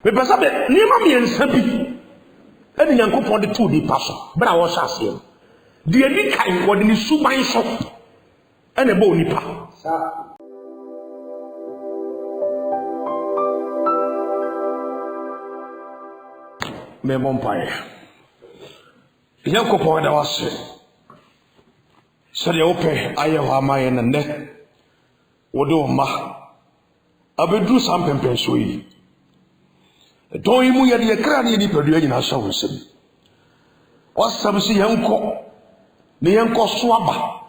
Me pesa be niema me ensa bi eni Nyankopon de to di paso bra wo hye ase de ani kan wo de ni suban so ene ba onipa me mompae Nyankopon da wase sɛ wo pɛ ayɛ ho amaye na ne wo de ma abedu sampempen so yi don yi mu yɛ de kra ne ni padua nyina hye wo nsɛm wasam si yɛnkɔ ne yɛnkɔ so aba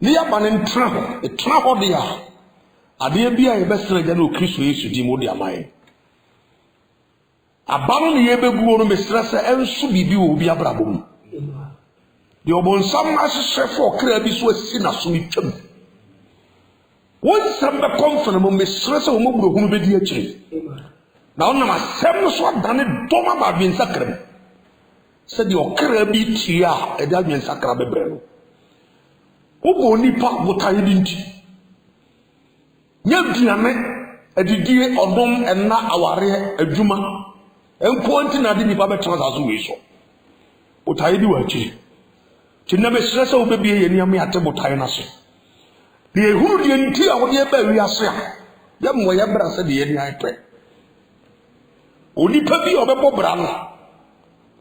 ne yaba ne ntra ho de a ade bi a yɛbɛsra gya no Kristo Yesu di mu de amaye abano ne yɛbɛguo no mesra sɛ ɛnso bibi wo bi abrabɔ mu de obonsam ahyehyɛ fo kra bi so asi na so ne twam wonsam be konfana mo mesra sɛ wo maburo hunu be di akire na wonam asɛm so adane dɔma ba adwensa kram sɛ de ɔkra bi tia ɛde adwensa kra bebrɛ no wo nipa botae bi nti nya duane adidie ɔdom ɛna aware adwuma enko nti na de nipa bɛtena aso wei so botae di wachi tinna mesra sɛ wo bebie yɛ niam yɛ ate botae na so de ehuru de nti a wo de ba wi ase a yɛ mo yɛ bra sɛ de yɛ ni ayepɛ onipa bi obɛbɔ bra no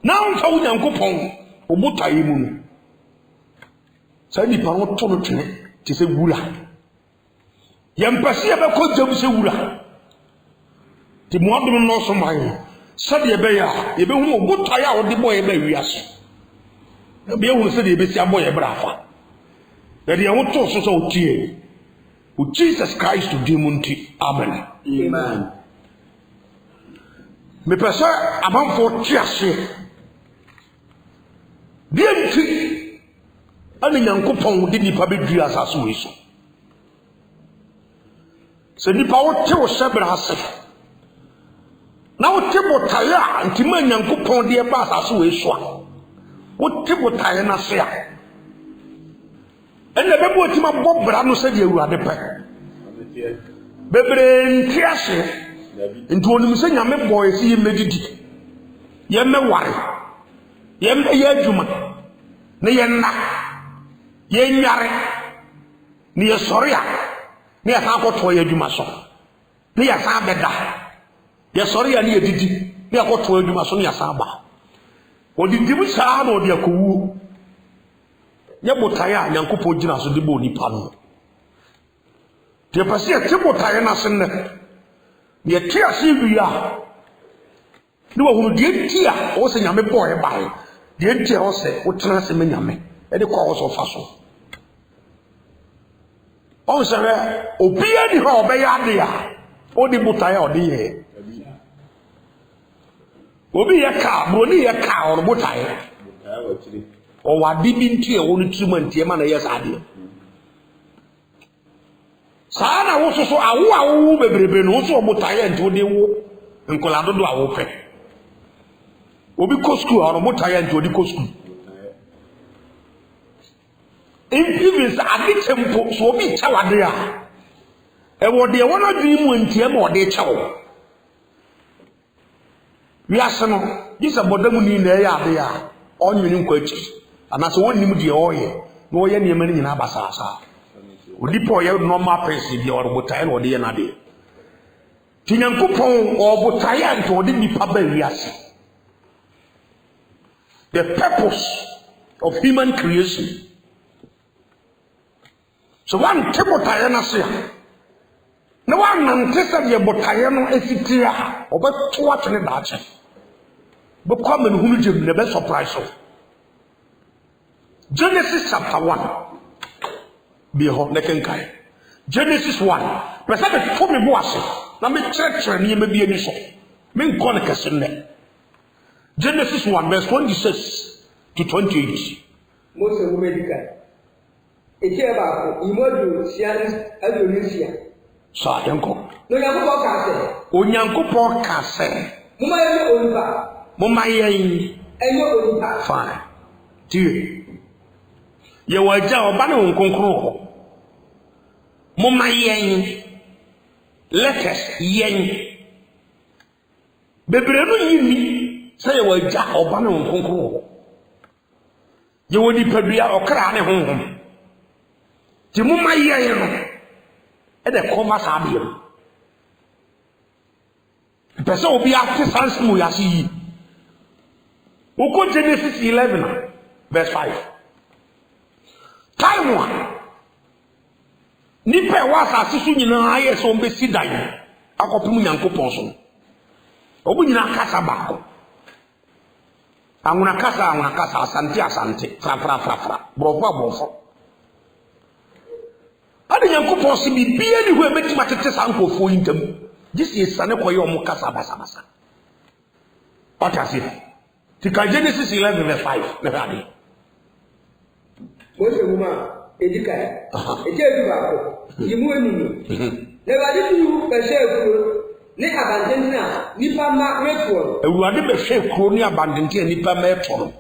na nfa wo Nyankopɔn obotae mu no sɛ nipa no to no twene te sɛ wura yɛmpɛse yɛbɛkɔ gyam sɛ wura te moadom no so man sɛ de yɛbɛyɛ a yɛbɛhu obotae a wode bɔ yɛ ba wi ase na bia hu sɛ de yɛbɛsi abɔ yɛ bra afa na de yɛwo to so sɛ wotie o Jesus Christ di mu nti amen amen me pese abanfo tiase de nti ani Nyankopɔn de nipa bedui asase we so se nipa wo te wo sebra ase na wo te botae a nti ma Nyankopɔn de ba asase we so a wo te botae na se a ene bebo otima bobra no se de awurade pɛ bebre ntiase nti onim se nyame boy si yemedidi yemeware yemeyɛ adwuma ne yenna yenware ne yesɔre a ne yɛsan akɔtɔ yɛ adwuma so ne yɛsan bɛda yɛsɔre a ne yɛdidi ne yɛkɔtɔ adwuma so ne yɛsan ba odidim saa na ɔde akɔwu nyɛ botae a Nyankopɔn gyina so de bɔ nipa no de pɛsɛ yɛte botae na sen ne ye tia si wi a ne wo hunu de tia o se nyame boy bae de tia o se wo tena se me nyame e de kwa wo so fa so o se re obi ani ho be ya de a o di botae o de ye obi ye ka bro ni ye ka o botae o wa di bi ntie wo no tuma ntie ma na ye sa de sana wo so awo bebrebe no so obotaye nti odi wo nkola dodo awo pe obi ko school aro botaye nti odi ko school even adi tempo so obi chawade a e wo de wona dwi mu nti e ma odi chawo wi ase no disa bodamu ni na e ya ade a onwini nkwachi anaso wonnim de oye na oye ne yema ni nyina basasa odipo ye normal person bi orbotae na ode ye na de ti Nyankopɔn orbotae anto ode nipa ba wiase the purpose of human creation so one tebotae na se na one nante se de botae no esitira obeto atene daache be kwame no hunu gem ne be surprise Genesis chapter 1 Behold, nekenkai. Genesis 1. Pesa be to me bo ase. Na me church ni me bi ani so. Me nko ne kese ne. Genesis 1 verse 26 to 28. Mose medical. Eje ba ko imodu sia adonisia. Sa yanko. No Nyankopɔn ka se. Onyankopɔn ka se. Muma ye onipa. Muma ye. Enyo onipa. Fine. Tie. Ye waja oba ne nkonkron ho moma yen let us yen bebre no yini say ye wagya oba ne nkonkro ye woni padua okra ne honhom ti mumma ye no e de koma sabe pese obi ate sans mu yasi yi oko Genesis 11 verse 5 time one nipa wa asase so nyina aye so mbe sidan akopem Nyankopon so obu nyina kasa baako anguna kasa asante fra brofo ade Nyankopon se bibia ni ho ebetima tete sankofo yintam gisi esane koye omo kasa basa otase tika Genesis 11 verse 5 na hade Mose muma edika eje baako yimu enunu ne bade tu be shefuro ne abandentina nipa ma retoro ewuade be shefuro ni abandentina nipa ma retoro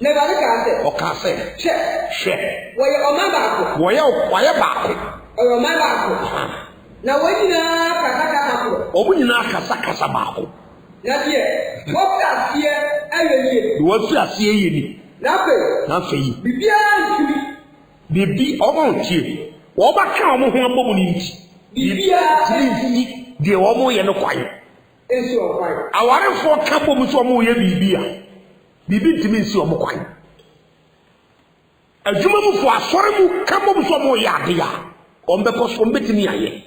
ne bade ka se o ka se she woye oma baako woye baako oma baako na wonyina kasa ko obunyina kasa baako na die wofie ayeye wofie asiye ni na fe bibia ntumi bibi omo ntie wo ba ka omo ho abomu ni nti bibia ntimi de omo ye no kwan esi o kwan awarefo ka bomu so omo ye bibia bibi ntimi nsi omo kwan adwuma mu fo asore mu ka bomu so omo ye ade ya ombe ko so mbetimi aye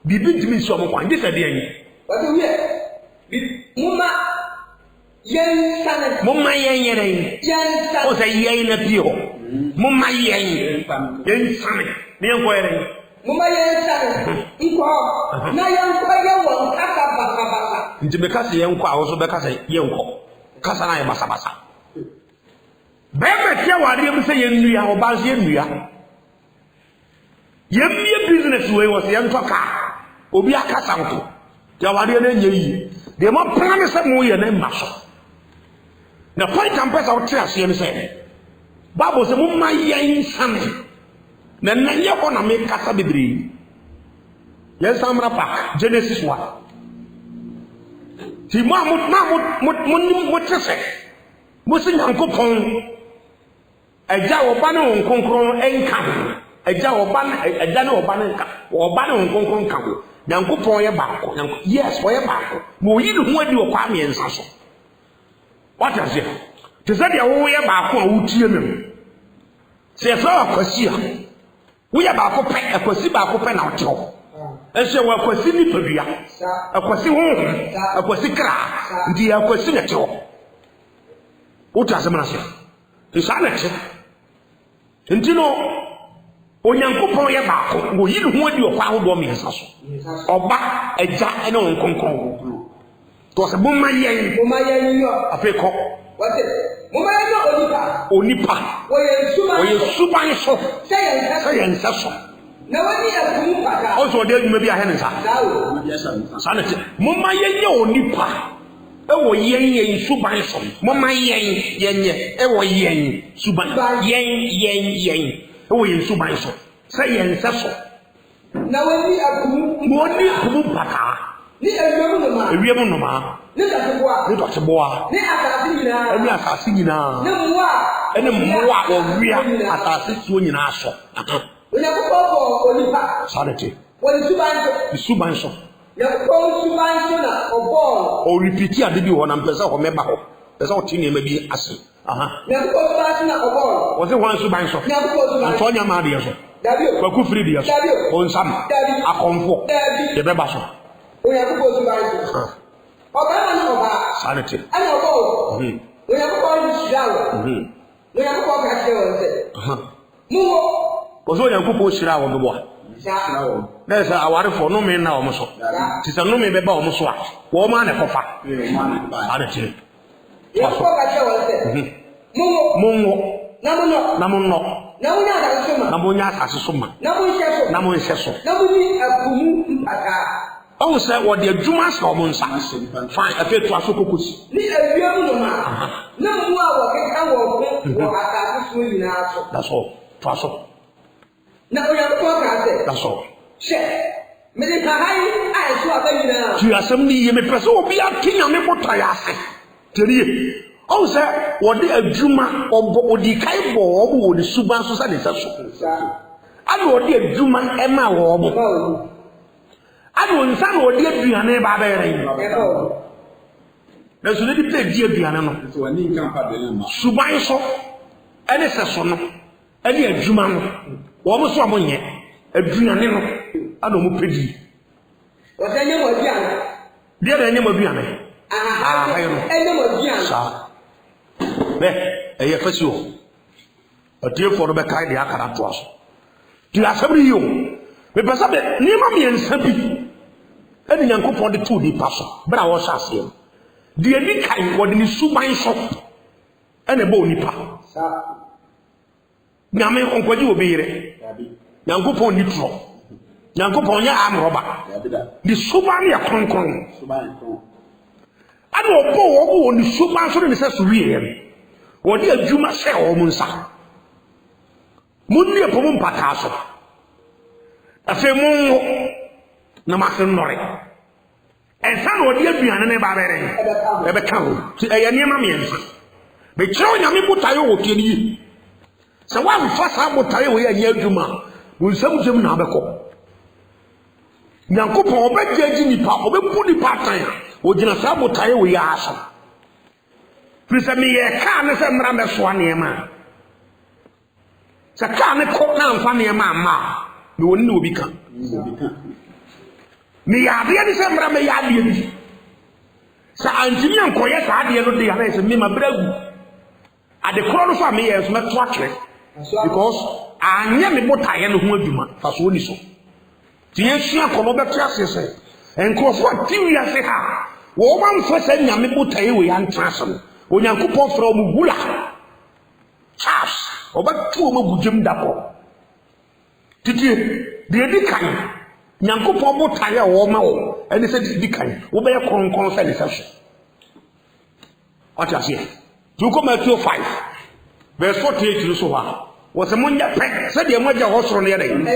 bibi ntimi nsi omo kwan de se de yen wato wie mumma yen yere o se yen na pio mumma yen sane ni en ko yere mumma yen sane iko na yen ko ye won kasa basa nti be kasa yen ko awoso be kasa yen ko kasa na ye basa be tia wade mu se yen nua oba se yen nua yen mie business we wo se yen toka obi akasa nko tia wade na nye yi de mo plan se mo ye na mba so na point am pesa o tia se yen se Bible se mumma yen sane na nanye ko na me kasa bibiri yen samra pak Genesis 1 ti mo tese mo se Nyankopon eja oba ne nkonkron enka eja oba ne oba ne nka oba ne nkonkron nka ho Nyankopon ye baako yes wo ye baako mo yi ne ho adi o kwa me ensa so what is it te se dia wo ye baako a wutie mem se so akwasi a wo ye baako pe akwasi baako pe na otewo ehye wo akwasi ni padua akwasi ho akwasi kra ndi akwasi ne tewo wo ta se manase te sa na che ntino Onyankopon ye baako wo yi ne ho adi o kwa ho do me ensa so oba eja ene nkonkron to se bomma yen yo afeko wate bomma yen yo onipa oye suban so sayen so na wani akumu paka ozo de adwuma bi ahene sa sanete bomma yen yo onipa ewo yen suban so bomma yen ewo yen suban yen ewo yen suban so sayen so na wani akumu paka ni ewiemu no ma ni tateboa ni asase nyina ene mmoa owia asase suo nyina so Onyankopon onipa sanete woni suban so Yakopon suban so na obo o repeat ade bi ho na mpesa ho meba ho pesa o tini ma bi ase Yakopon suban so na obo o se wan suban so Antonia ma de so kwa ku free de so on sam akonfo de beba so Onyankopon suban so oba na oba sanete ana obo Onyankopon shirawo Onyankopon ka shirawo se muwo ozo Nyankopon shirawo bebo na sa aware fo no me na o mo so ti sa no me beba o mo so a wo ma na kofa sanete Onyankopon ka shirawo se muwo na munno na munya asase soma na mo nhye so na mo ni akumu mpaka o se wo de adwuma sa o mo nsa fine afi to aso kokosi ni awiamu no ma na mu a wo keka wo ko asase so nyina so that's all to aso na Onyankopon ka se that's all she Tu as some ye me person will be a king and me what I ask. Tell you. Also, what they a Juma or the Kaibo or the Suban Society. I know dear Juma Emma or I don't understand what dear Diana Barbarian. There's a little bit dear Diana. Suban so, and a session, and a Juma, almost one yet, a Diana. I don't know pretty. What's the name of Diana? Dear name of Diana. Ah, a year for you. A dear for the kind of Akara to us. Do you have somebody you? Because of it, near me and Sabi. And young couple the 2D person, but I was asking. The only kind was in the Subai shop and a bony pa. Yame on what you will be there. Young couple nitro. Young couple ya arm robber. The Subania concon. I don't know on the Suban so necessary. What dear Juma say or Munsa. Mundi a pomum pataso. A femo Namakan Nori. And son or dear Biana Barbarian. Ever come to a Yamamians. But showing a Miputayo will kill you. So one first Hamotayo and Yajuma will some Jim Nabako. Yankopo obey Jini Papa, obey Pudi Pataya, or Jina Sabotayo we ask. Please me a car and some Rambas one year man. Sakane cook now funny mamma. You wouldn't know become. Me are the other Sambra may have you. Sir Antinian Coyet had the other day, and I said, Mima Bregu. At the corner of me as my twatcher. Because I never bought I and who you man, for so so. The Asian come over to and cause what TV I say, ha. Woman for saying Yamibutai and Transom. When you could from Gula. Charles, or but 2 of Jim Dapo. Did you, the kind? Yanko Pobo Tire or Mao, and he said, the kind, obey a concern. What I say? You come at 5. Verse 48 to so far. Was a Monday pet, said the Mother horse on the other end.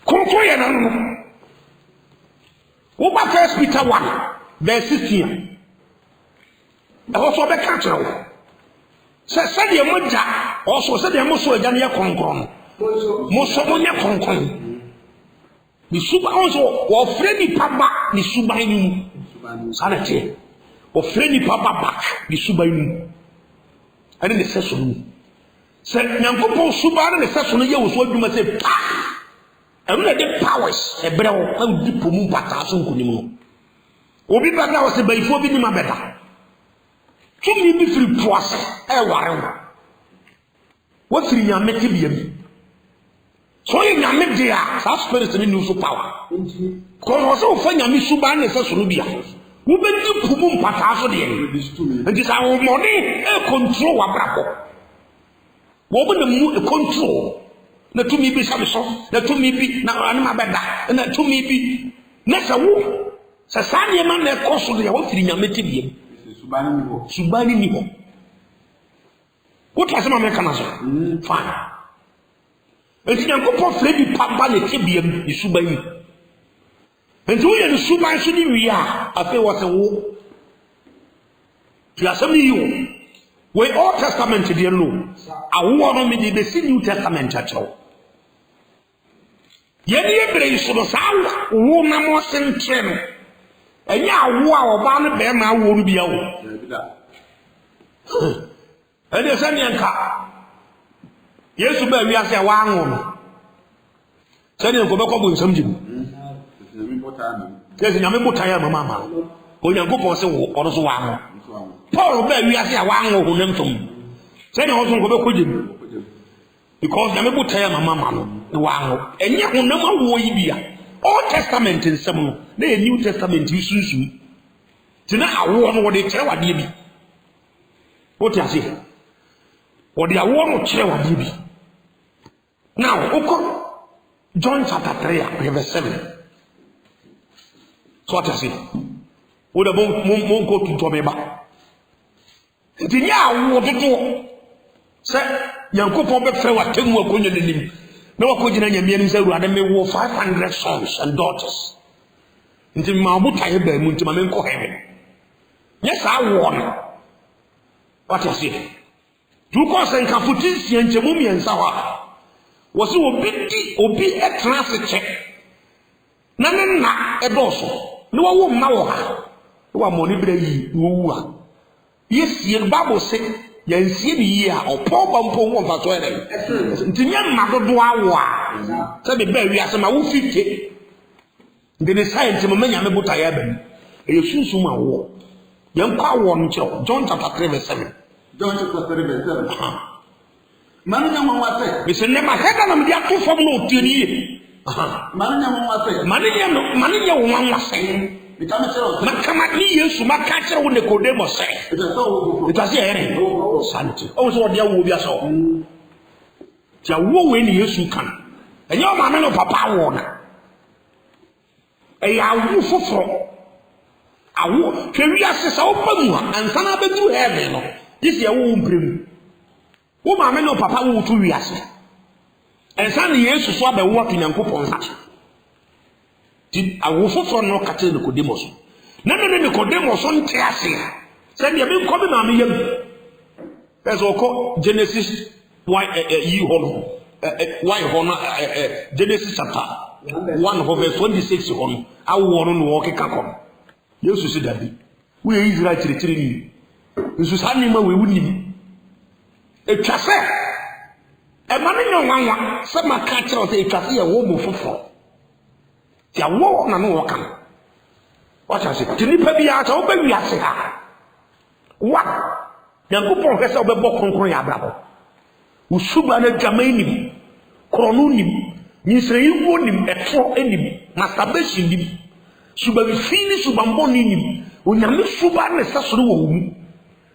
Conclusion. Over 1 Peter 1, verse 16. Also be catcher. Said the Mother also said the Mosso Jania Concon. Mosomonia Concon. The super also, or Freddy Papa, the Subainu. Sanity. Or Freddy Papa back, the Subainu. And then the session. Said Nampo Suban and the session was what you must say. And let the powers a brow and deep moon patasum kunimo. Obi Bata was a bay for being my better. Two me be free twice, a warren. What's in your metibium? So in your media, such spirits in new power. Because also find your Missuban and Sassurubia. Who been to Pumum Pataso the and this our money, a control a bravo. What the control? Na to me be some na to me be na anima beda na to me be na sawo sasane man na koso de wo firi nyamete biem subani ni ho what asema me kana so fine enti nyankopɔ fredi papa le tebiem ni subani enti wo ye ni suban so ni wi a afi wo se wo ti asem ni yo we Old Testament de no awo no me de be New Testament acho yeni ebre so no sawo wo na mo sentre no enya awo a oba no be ma awo no bia wo ene se nyanka Yesu ba wi ase wa anwo no se ne ko be ko bu nsam jibu Yesu nyame botaya mama ma onyankopɔ se wo ɔno so wa anwo Paul ba wi ase wa anwo ho nemtom se ne ho so ko be ko jibu because nyame botaya mama ma no wa anwo enye ho nam awo yi bia Old Testament nsam no na New Testament isunsu tina awo no wo de kyerɛ wade bi what you say wo de awo no kyerɛ wade bi now okɔ John chapter 3 verse 7 so what you say wo de mon ko tuntɔ me ba ntinya awo dodo sɛ yankopɔn bɛ frɛ wa temu akonya nanim No kujina nyamia ni sɛ Awurade me wo 500 sons and daughters. Nti ma obuta ye ba mu nti ma me nkɔ heaven. Nyɛ saa wo no. What you say? Tu ko sɛ nka futi sie nkyɛmu miɛnsa hɔ a. Wo se obi ɛtena se kyɛ. Na ne na ɛdɔso. Ne wo mma wo ha. Wa mo ni bra yi wo wu a. Yesie Bible say yansie bi yi a opo bampo wo mfa so ɛdɛ. Nti nyɛ mma dodo awo a. Sɛ be ba wi ase ma wo 50. Nti ne science mo manya me buta ya ba ni. Ɛyɛ sunsun ma wo. Yɛn kwa wo no kyerɛ. John chapter 3 verse 7. John chapter 3 verse 7. Manu nyama wate. Bisi ne ma heda na me dia to fam no otieni. Manu nyama wate. Manu nya wo wan wase. Makama ni Yesu maka kyerɛ wo Nicodemus sɛ. Itase ere. Santi. O so dia wo bia so. Tia wo we ni Yesu kan. Enye o ma me no papa wo na. Eya wo foforo. Awo hwe ase sa wo pa mu a ansa na bedu heaven no. Disi ya wo mprem. Wo ma me no papa wo tu wi ase. Ansa na Yesu so abewo akinyankopɔn sa. Ti awo foforo no ka tell Nicodemus. Na Nicodemus on te ase. Say dia me ko be ma me yam. Peso ko Genesis yi hono. Why hono Genesis chapter 1 verse 26 hono. Awo no no ke kakon. Yesu se dabi. We Israel chirechire ni. Yesu sa ni ma we wunim. Etwa se e ma ne nwanwa se ma ka kire o se etwa se ye wo mo foforo. Ya wo na no woka. What I say? Tinipa bia ta oba wiase ha. Wa. Yankopon hwese obebɔ kronkron ya brabo. Usuba na dwama nim. Krono nim. Nyisreyi wo nim etro enim. Masturbation nim. Suba bi fini suba mboni nim. Onyame suba ne sasoro wo mu.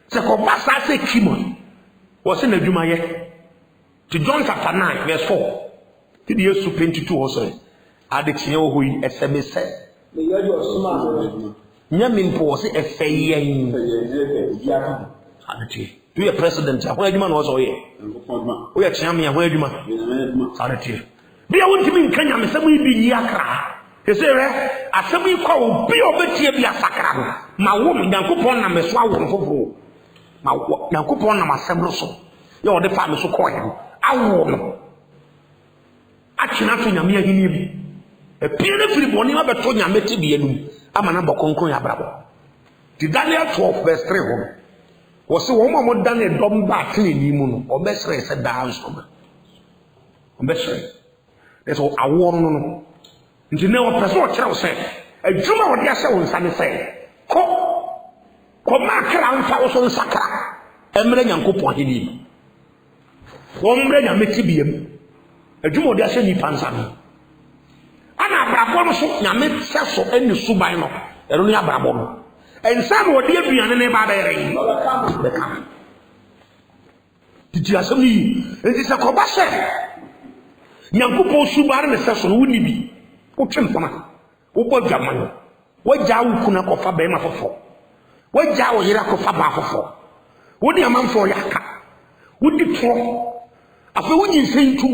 Se ko basa se kimon. Wo se na dwuma ye. To John chapter 9 verse 4. Ti di Yesu 22 wo so. Adekye wo hoyi esemese. Me yadi osuma. Nyame mpo se efeyen. Adekye. Tu ye president a ho adwuma na wo so ye. Wo ye kyame a ho adwuma. Adekye. Bia wontimi nka nyame sɛ mo ibi yi akra. Ese re asɛm yi kwa wo bi obetie bia sakra no. Ma wo Nyankopɔn na meso awo no foforo. Ma wo Nyankopɔn na masɛm no so. Ye wo de fa me so kɔ ye. Awo no. Akina to nyame ahini bi. E piene firi boni ma beto nyame te bia num. Ama na bokonkon ya brabo. Di Daniel 12 verse 3 ho. Wo se wo mo Daniel dom ba tene ni mu no. Obesre se dance o ma. Obesre. Eso awo no. Nti ne wo pese o kyerɛ wo sɛ adwuma wo de asɛ wo nsa ne sɛ ko makra mfa wo so nsakra emre Nyankopɔn ahini wo mre nyame tibiam adwuma wo de asɛ nipa nsa no ana abrabɔ no so nyame sɛ so ani suban no ɛno ne abrabɔ no ensa no wo de aduane ne ba bɛyɛ bɛka titi asɛm ni enti sɛ ko ba sɛ Nyankopɔn suban ne sɛ so no woni bi utwempona ubo dwaman wagya wo kuna kofa be ma fofo wagya wo yira kofa ba fofo wodi amanfo yaka wodi to afa wonyi sentu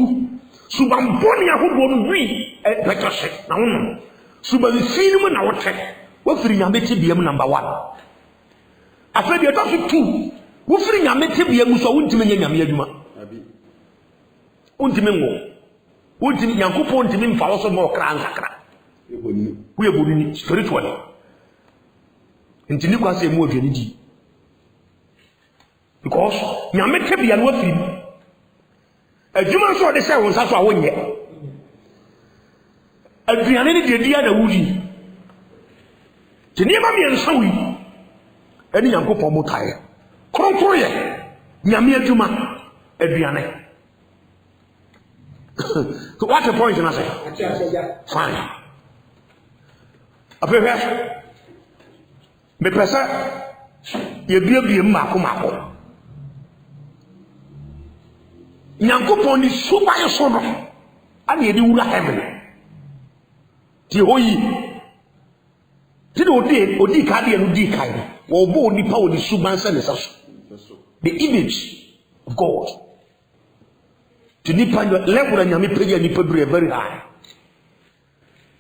suban boni ahodo no wi betose na wono suban fini mu na wote wo firi nyame te biam number 1 afa de to so 2 wo firi nyame te biam so wontime nya nyame adwuma abi wontime ngo Ultimi Nyankopɔn ntimi mfa wo so mo kra nsakra. Wo ebonu spiritually. Ntini kwa se mu odwani di. Because nyame te bia no afiri. Adwuma so de se wo nsa so a wonyɛ. Aduane ni de dia na wuri. Tini ma mi nsa wi. Ani Nyankopɔn mo tae. Kronkro ye. Nyame adwuma aduane. So what's the point in I say? Fine. Apehwe. Me pesa ye bia mako. Nyankopɔn ni suba ye so no. Ani ye di wura heaven. Ti hoyi. Ti odi ka de no di kai. Wo bo nipa wo di suba nsa ne sa so. The image of God. to nipa level na nyame pege nipa dure very high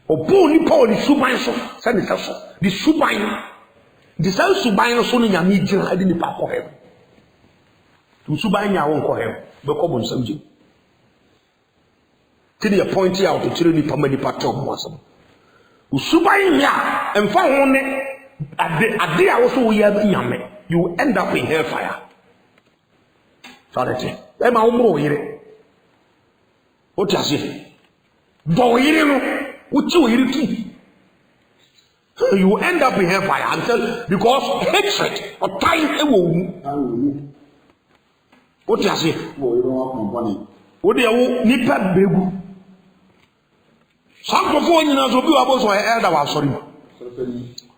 opo nipa o ni suban so say ni so the suban the say suban so no nyame gina ade nipa ko he to suban nya won ko he be ko bon samji till the point out to chire nipa ma nipa to mo asam suban nya emfa ho ne ade a wo so wo ya nyame you end up in hellfire sorry e ma umro yire o ti ase do yire no o ti o yire tu you end up in hellfire until because hatred or time e wo o ti ase o de wo nipa begu sankofo nyina so bi wa bo so elder wa sorry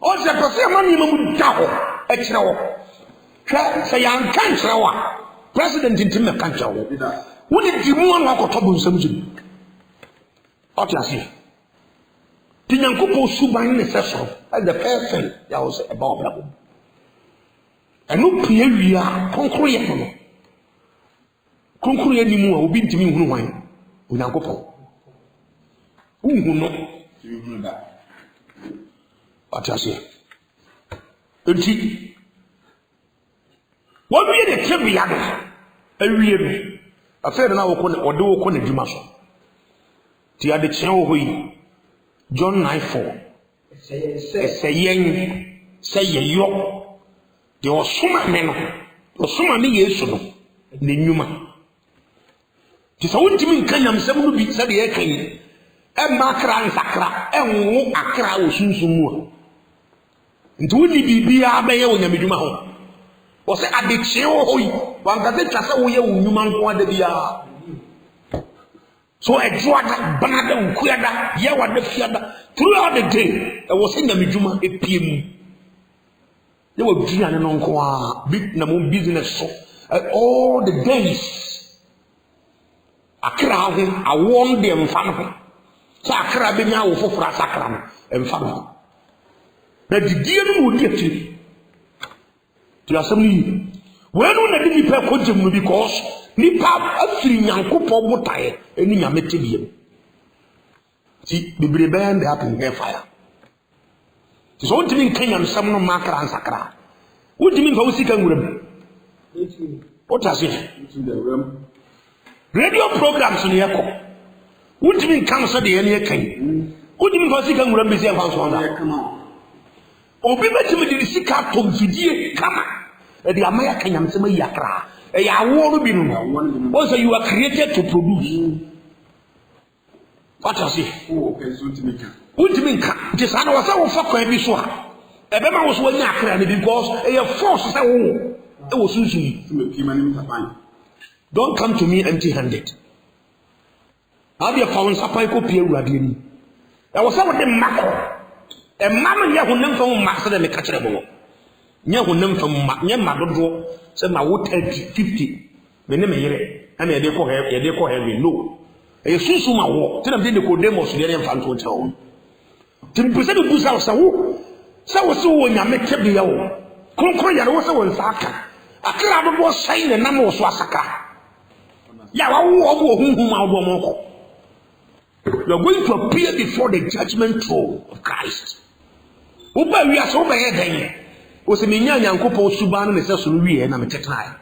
o se pese ma ni mamu da ho e kire wo hwa se yan kan kire wo president intim kan kire wo wo ni di mu an akoto bo nsam ji o ti ase ti nyankopo suban ne se so as the person ya wo se e ba obra bo enu pie wia konkro ye no konkro ye ni mu a obi ntimi hunu wan o nyankopo no atase enti what we the tribia do awie no afere na wo ko ne ode wo ko ne djuma so ti ade kyen wo hoyi John 9:4 seyeyo de osuma me no osuma ne Yesu no ne nyuma ti so wontimi nkanyam sem no bi se de ye kan e makra nsakra enwo akra wo sunsumu nti woni bibia abaye wo nyamedwuma ho wo se adekye wo hoyi wankase twase wo ye wo nyuma nko ada bia so edwoada banada ukuada ye wada fiada throughout the day e wo se nyamedwuma epiem ye wo duane no nko a big na mo business so all the days akra ho awon de mfa no sakra be nya wo fofora sakra no emfa no na didie no wo di atiri ti asem ni wenu na di nipa ko gem no because nipa afiri nyankopɔ motae eni nyame tebiem ti bibire band happen here fire ti so ntimi nkanyam sam no makra ansakra wotimi mfa wosika nguram otase radio programs ni yako wotimi nkam so de ye ne kan wotimi mfa wosika nguram be si mfa so onda obi betimi de sika to mfidie kama e de amaya kanyam sem yakra e ya wo no bi no also you are created to produce what I say wotimi nka je sana wasa wo fakwa bi so a e be ma wo so anya akra ne because e force say wo e wo sunsun don't come to me empty handed abi a found sapai ko pie urade ni e wo say wo de mako e mama ye honam fam ma se de me ka kire bo nye honam fam ma nye ma dodo se ma wo 30 50 me ne me yire ana ye de ko he we no e susu ma wo ti na de ko demos de ne fa nto tell tin pese de busa sa wo se wo nyame kebe ya wo konkro ya wo se wo nsaka akra do bo sai ne nam wo so asaka ya wa wo hunhum ma wo mo ko you are going to appear before the judgment throne of Christ. Uba wi aso ba ye den. O se menya nyankopɔ suban ne se so no wi na metetena.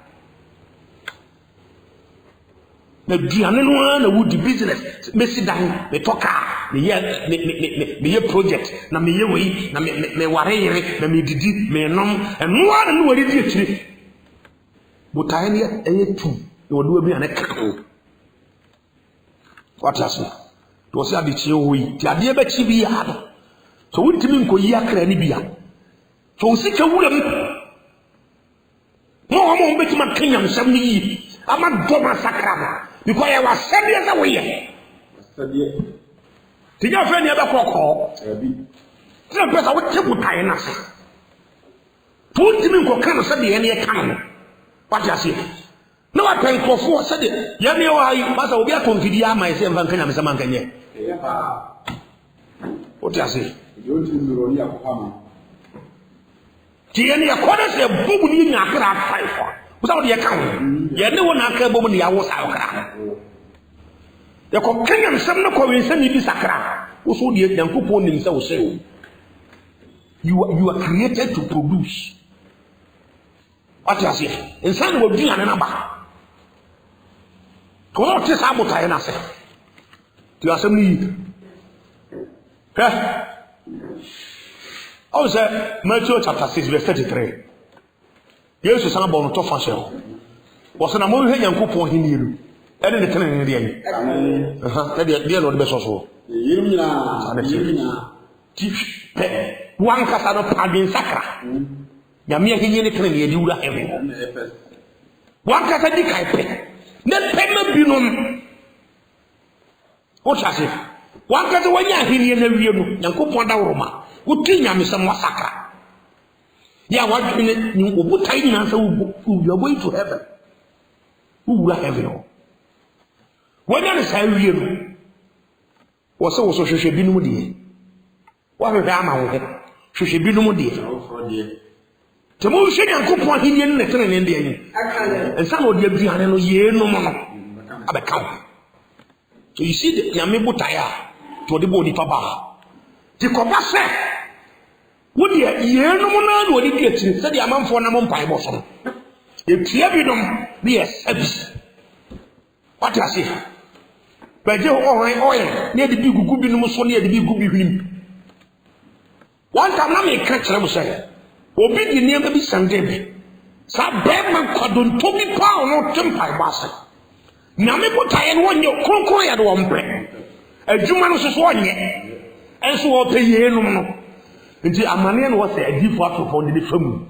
Na duane no na wood business mesi dan me toka me ye project na me ye wei na me ware yere na me didi me nom eno na no wari di akire. Botae ne eye tu e wodo bi ane kakao. What has it? To say ade chie hoyi ti ade ba chi bi ya do so wutimi nko yi akra ni bia so sika wuram mo beti ma kanyam sam ni yi ama do ma sakra ba because ya wa sabia za wo ye sabia ti ja fa ni e ba kokko abi ti na pesa wo tebu tai na se to wutimi nko kan sabia ne e kan no what you say no wa pen kofo se de ya ne wa yi masa obi atonfidi ama ese mfa kanyam sam ankanye what you say don't you know ya kuhama ti ene ya koda se bubu ni nya akra 5 kwa usa wo de kan ye ne wona aka bomu ne ya wo sa akra ya ko kanyam sam no ko wensa ni bi sakra wo so de Nyankopon nim se wo se you are created to produce what you say insan wo duane na ba ko te sa botae na se ti asem ni also Matthew chapter 6 verse 33 Yesu san bo no to fa hye wo se na mo hwe Nyankopon hiniru ene ne tene ne de yi na de no be so so yimina ti pe wan kasa no padin sakra nyame ahenye ne tene ne di wura heaven wan kasa di kai pe ne pe ma binom o chase wan kasa wanya ahenye na wie no Nyankopon da woroma wo ti nyame sam wasakra ya wadwene ni obutai nyina sa wo you are going to heaven wura heaven wanya ne sa wie no wo se wo so hwehwe binom de wa hwehwe ama wo hwehwe binom de temo hwehwe Nyankopon ahenye ne tene ne de yi ensa no de aduane no ye no mo no abeka wo so you see the nyame botaya to de body papa ti koba se wo de ye no mo na no de diatiri se de amanfo na mo mpai bo so e tia binom be esabi what you say Baje oil near the big gubi no so near the big gubi him. One time na me ka kire mo say. Obi di ne bi sande bi. Sa be man kwadon to bi pa no tempai ba se. Na me botaye no wonye kronkron ya do wompe. Adwuma no so wonye. Enso wo pe ye no no. Nti amane no wo say adifo atofo de famu.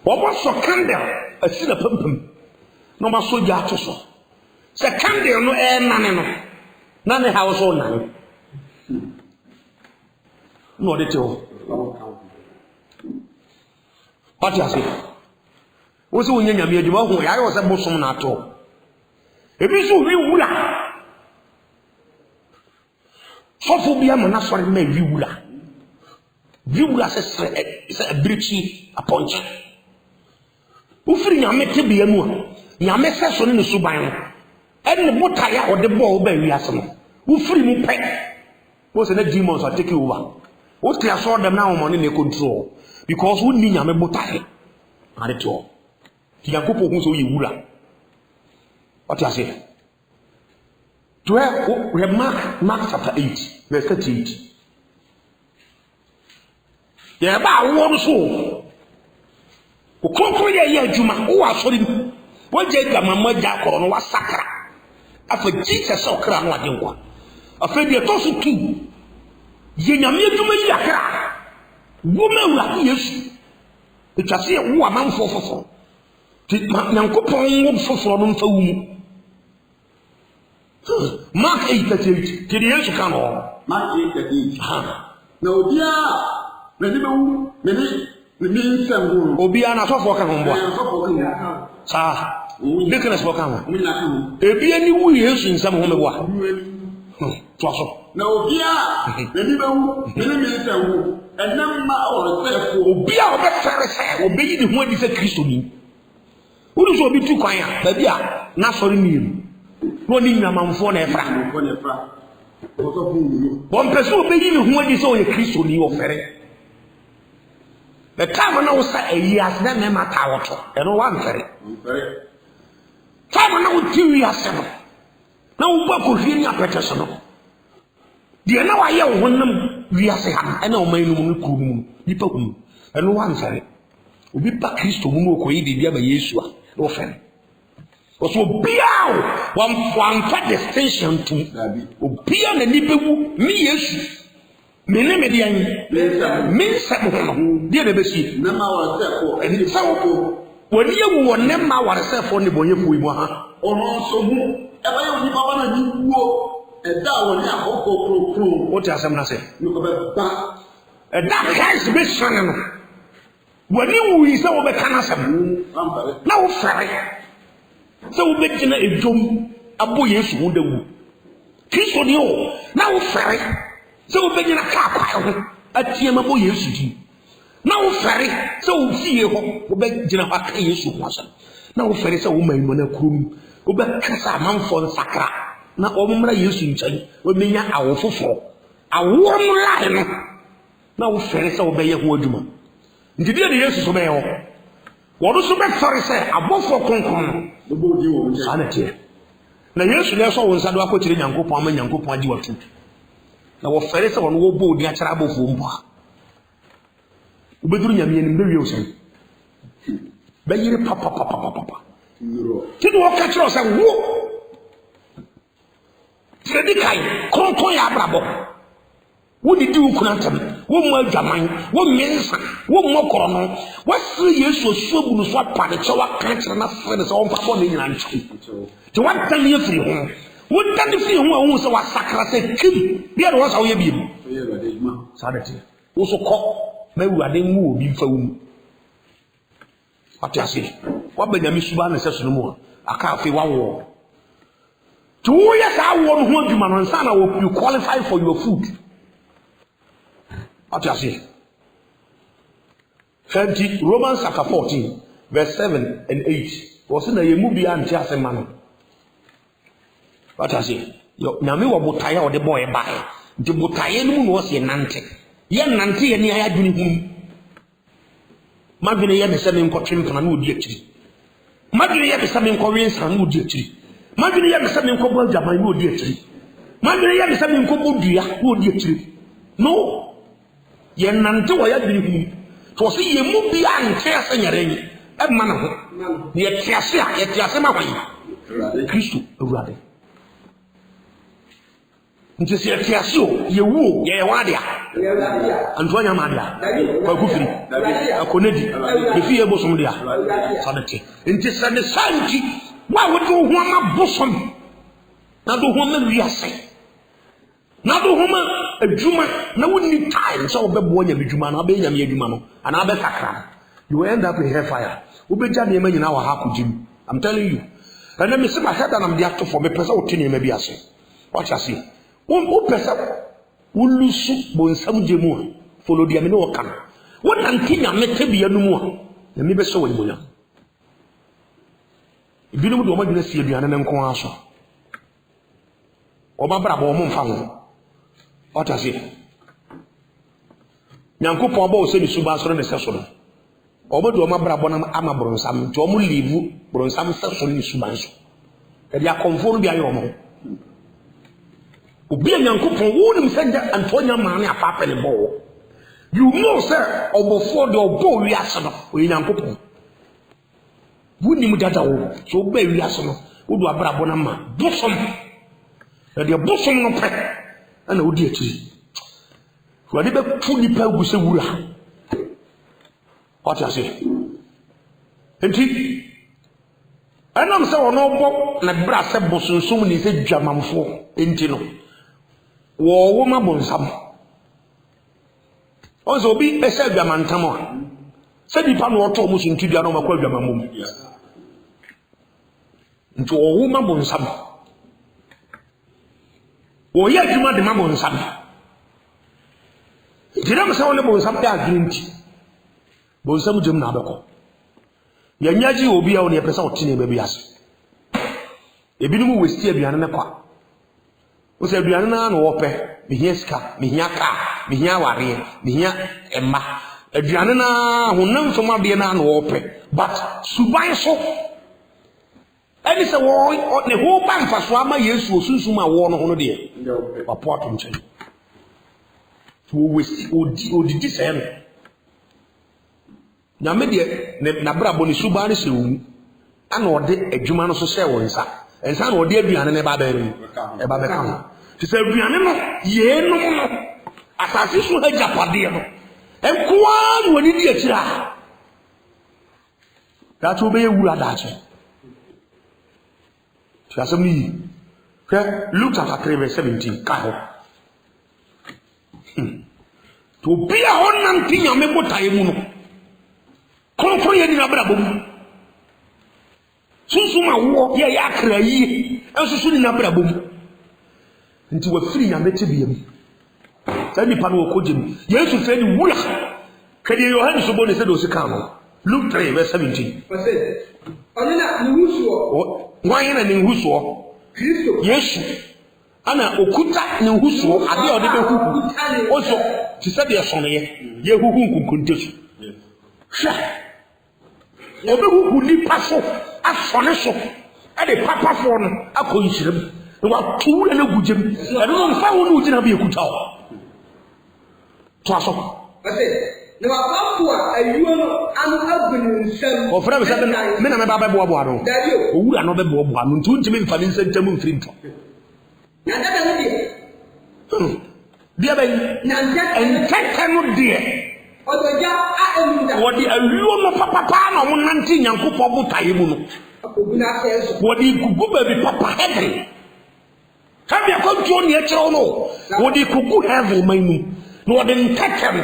Wo bo so candle asina pampam. No ma so ja to so. Se candle no nane no. None house on none. No, they tell. What you say? What's when you mean? You I was a bosom at all. If you so we would so for be a monastery may view. View as a bridge a punch. Who free your mate be a moon? Your message on the subayon. And the botaya or the ball by Yasom. Who free me pay? What's the demons are taking over? What they saw them now money they control because we need a botaya. At it all. Yakupo who so you would. What you say? 12 we have Mark chapter 8, verse 38. Yeah, about one soul. Who conclude a Juma who are sorry. What Jacob Mamma Jack or no sacra. After Jesus or crown what you want. After the toss two. Yenamia to me yakra. Woman like yes. It has a woman for. Nankopon for them for Mark 8:38. Did you come on? Mark 8:38. No, dear. Maybe Obiana so for come Sir. Look at us for come. If you any way in some home, no, dear. Maybe and number or Obia the Pharisee, obey the one is a Christian. Who is be too quiet? But yeah, not sorry me. Running a man for a friend. One person obeying who is so a Christian or ferry. The time when I was a year's name matter, and one ferry. Time when I would 2 years. Now, what could he not petition? The now I hear one them we are saying, I know my room, people, and one ferry. We back Christo who will eat the other Yeshua, no friend. Also, be out one part distinction to be on the nipple, me, yes. Me name the me seven, dear the best. Nama and it's so when you were never ourselves on the boy if we were or also who ever you want to do a down now. What does someone say? A dark eyes mission. When you is over Canasam now, ferry. So we begin a drum a boy is wounded. Kiss on you now, ferry. So we begin a car pile at Tiamabo Yesu. Now, ferry, so see you, beg Jenna Yesu was. Now, ferry, so woman when a croom, who bet Casa Manfon Sacra. na omumra Yesu nkyɛn omenya awo foforo awo no lae no na wo fere sɛ wobɛyɛ ho adwuma nti de Yesu so bɛyɛ ho wɔdo so bɛfare sɛ abɔfo kronkron no saa na tie na Yesu na ɛsɔ wo nsa do akɔkyerɛ Nyankopɔn ama Nyankopɔn agye watu na wo fere sɛ wɔno wo bo di akyerɛ abɔfo mpo a ubeduru nyame anim bɛwie wo sɛ bɛyere papa tidi wo ka kyerɛ sɛ wo tedi kai kronkron ya abrabɔ wo didi wo kunantem wo mu adwaman wo mensa wo mokoro no wasire Yesu osuabu no so apade kyɛwa ka kyerɛ na fere sɛ wo mfa bɔ ne nyina ntwe ti wadan ye firi ho wo dan firi ho a wo sɛ wasakra sɛ kim bia de wo sa wo ye biem sa de ti wo so kɔ ma Awurade mu obi mfa wo mu atiase wa banyame suba na sɛ so no mu aka afi wa wo to wo ya sa wo no ho adwuma no nsa na wo you qualify for your food atiase Romans chapter 14 verse 7 and 8 was na ye mu bia anti asema no atiase yo nyame wo botaye o de boy bae nti botaye no mu no wo se nante ye nante ye ne ya adwene hu madwene ye ne se me nkotwe mpana na odi akiri madwene ye ne se me nkɔwe nsa na odi akiri madwene ye ne se me nkɔbɔ adwaman na odi akiri madwene ye ne se me nkɔbɔ dua na odi akiri no ye nante wo ya adwene hu to se ye mu bia ante ase nyare nyi e ma na ho ye tiase a ye tiase ma hwan Kristo Awurade nti se tiase o ye wu ye wade a anto anya ma dia kwa kufiri akonedi efi ye bosom dia sadete nti se ne santi wa wo do ho ama bosom na do ho ma wiase na do ho ma adwuma na wonni time so obebo nya adwuma na obenya me adwuma no ana abe sakra you will end up in hellfire obeja ne ma nyina wa ha kujim I'm telling you and let me see my head and I'm there for me person o tini me bi ase watch us see o person wulusu bonsam jemu follow dia me no kan won antinya mete bia no mu a na me be so woni bonya ibinum do ma dina sie aduane ne nko aso o ma bra bo mo mfa ho what I say Nyankopɔn ba o se ni suba soro ne seso no o ba do ma bra bo na ama bronsam to mo livu bronsam seso ni suba so e dia konfo no bia yo mo obi Nyankopɔn wo nim sɛ Antonia ma ne apapa ne bo you know sir obofo de obo wi ase no o Nyankopɔn wo nim dada wo so ba wi ase no wo do abra bo na ma bosom e dia bosom no pe ana odi akiri wadi be fu nipa gu se wura what you say enti anam se wono bo na bra se bosonsum ni se dwamamfo enti no wo ma bonsam onzo obi be se dwamantam a se dipa no oto mo suntu bia no makwa dwamamom nti wo ma bonsam wo ye adwuma de ma bonsam diram se woni bonsam da agrinti bonsam jem na abekɔ yanyaji obi a woni epesa otine ba bi ase ebinum westi aduane ne kwa wo se aduane na no wo pɛ mihia sika mihia ka mihia ware mihia emma aduane na honam fama de na no wo pɛ but suban so ani se wo ne ho ba mfa so ama Yesu osunsum a wo no ho no de papo ato nkyɛn wo wesi odidi sɛ no nyame de na brabo ne suba ne sewu ana ode adwuma no so hyɛ wo nsa na ode aduane ne ba bɛrɛ ka no ti sɛ aduane no ye no no asase so ha japade no enkoa no woni di akira da to be wura da akye ti asɛm ni ke Luke chapter 3 verse 17 ka ho to be a honam tinya me botaye mu no konkro ye di na brabo mu susuma wo ye ya kra yi ensusu ni na brabo mu nti wa firi nya mete biem sai ni pano ko jim Yesu fe ni wula kede Yohane so bone se do sika no Luke 3 verse 17 onina ni husuo wanyana ni husuo Yesu ana okuta ne husuo ade ode be huhu oso ti se de sonye ye huhu nkunkunte so hwa obe huhu ni paso afone so ade papa fo no akoyisirem no wa tu na gujem ade no mfa wo no ugina be ekuta o to aso na wapapo a ayuo no anu abunu nsam o fra be se me na me ba bo bo ano owura no be bo bo ano ntu ntimi mfa ni nsantam mfiri nto na dada no dia ben na entete no de odoja a emunda wodi ayuo no papa na mo nanti nyankopɔ botaye mu no obuna asenso wodi gugu ba bi papa heaven sabi akontuo ne ekiro no wodi gugu heaven manu no wodi entete no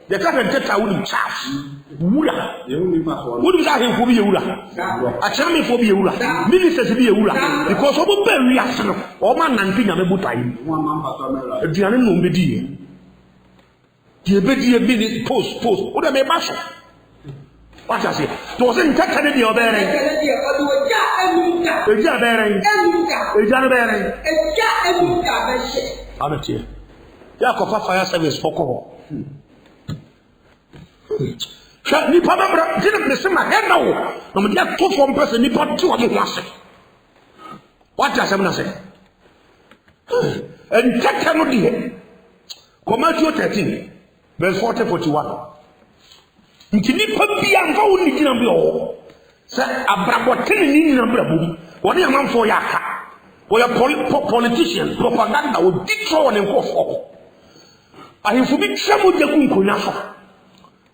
de ka entete wudi chaff wura wudi za hen fo bi yewura a chame fo bi yewura ministers bi yewura because obo ba wi asno o ma nanti nyame botaye aduane no mbedi die bedi bi ni post o da me ba so what I say to say ntaka ne bi obere odoja emunda eja bere eja bere be she abetie ya ko fire service foko sha ni pa bra dina mese ma he na wo no me dia to fo mpese ni pa ti wo mo ase what I say na say ntaka no die Matthew 13 verse 40-41 Nkini pa bia nfa wo ni gina bia o se abrabotene ni ni na brabo woni amanfo ya aka wo ya politician propaganda wo ditro ne nkofo ahimfo bi twamo de kunkonya so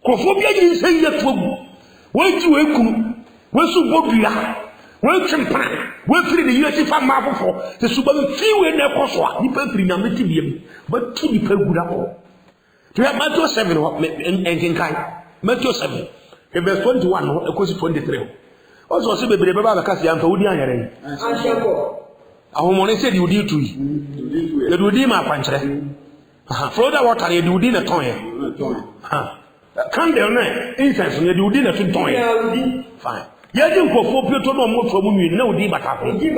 kofo bia yin sen ya togu wo ji wo ekunu wo su bodua wo twempana wo firi ne yesi fa ma afofo se suba fi we na ekoso a nipa firi na meti biem ba tu nipa gura ko to ya Matthew 7 enkenkai Matthew 7 verse 21 no ekosi 23 also se bebre baba ka se amfa wudi anyare ashako ahomone se di udi tu yi le udi ma kwankyere Florida water ye di udi na ton ye candle na incense ye di udi na ton ye fine ye di nkofo pieto no mo fo mu nwi na udi batafo fine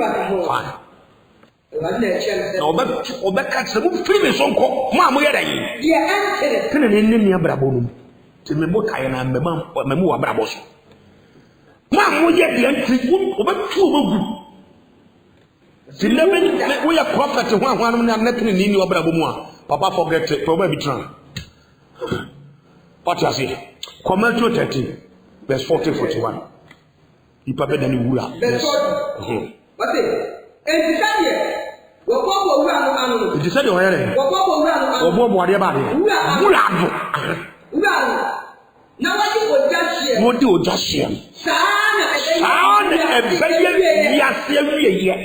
obe ka se mu firi me sonko mo amoye da yi ye ante tene ne nni abrabo no ti me botaye na memu wa brabo so ma mo ye de anti obe tu obu ti ne be we ya prophet ho ahwan na na tene ni wa brabo mu a papa forget problem be tran what you say Matthew 13 verse 40-41 ipa be da ni wura what entisade wobo wura no anu entisade o yere wobo wura no anu wobo bo ade ba de wura do na wadi ojashie sana ebeye yase wieye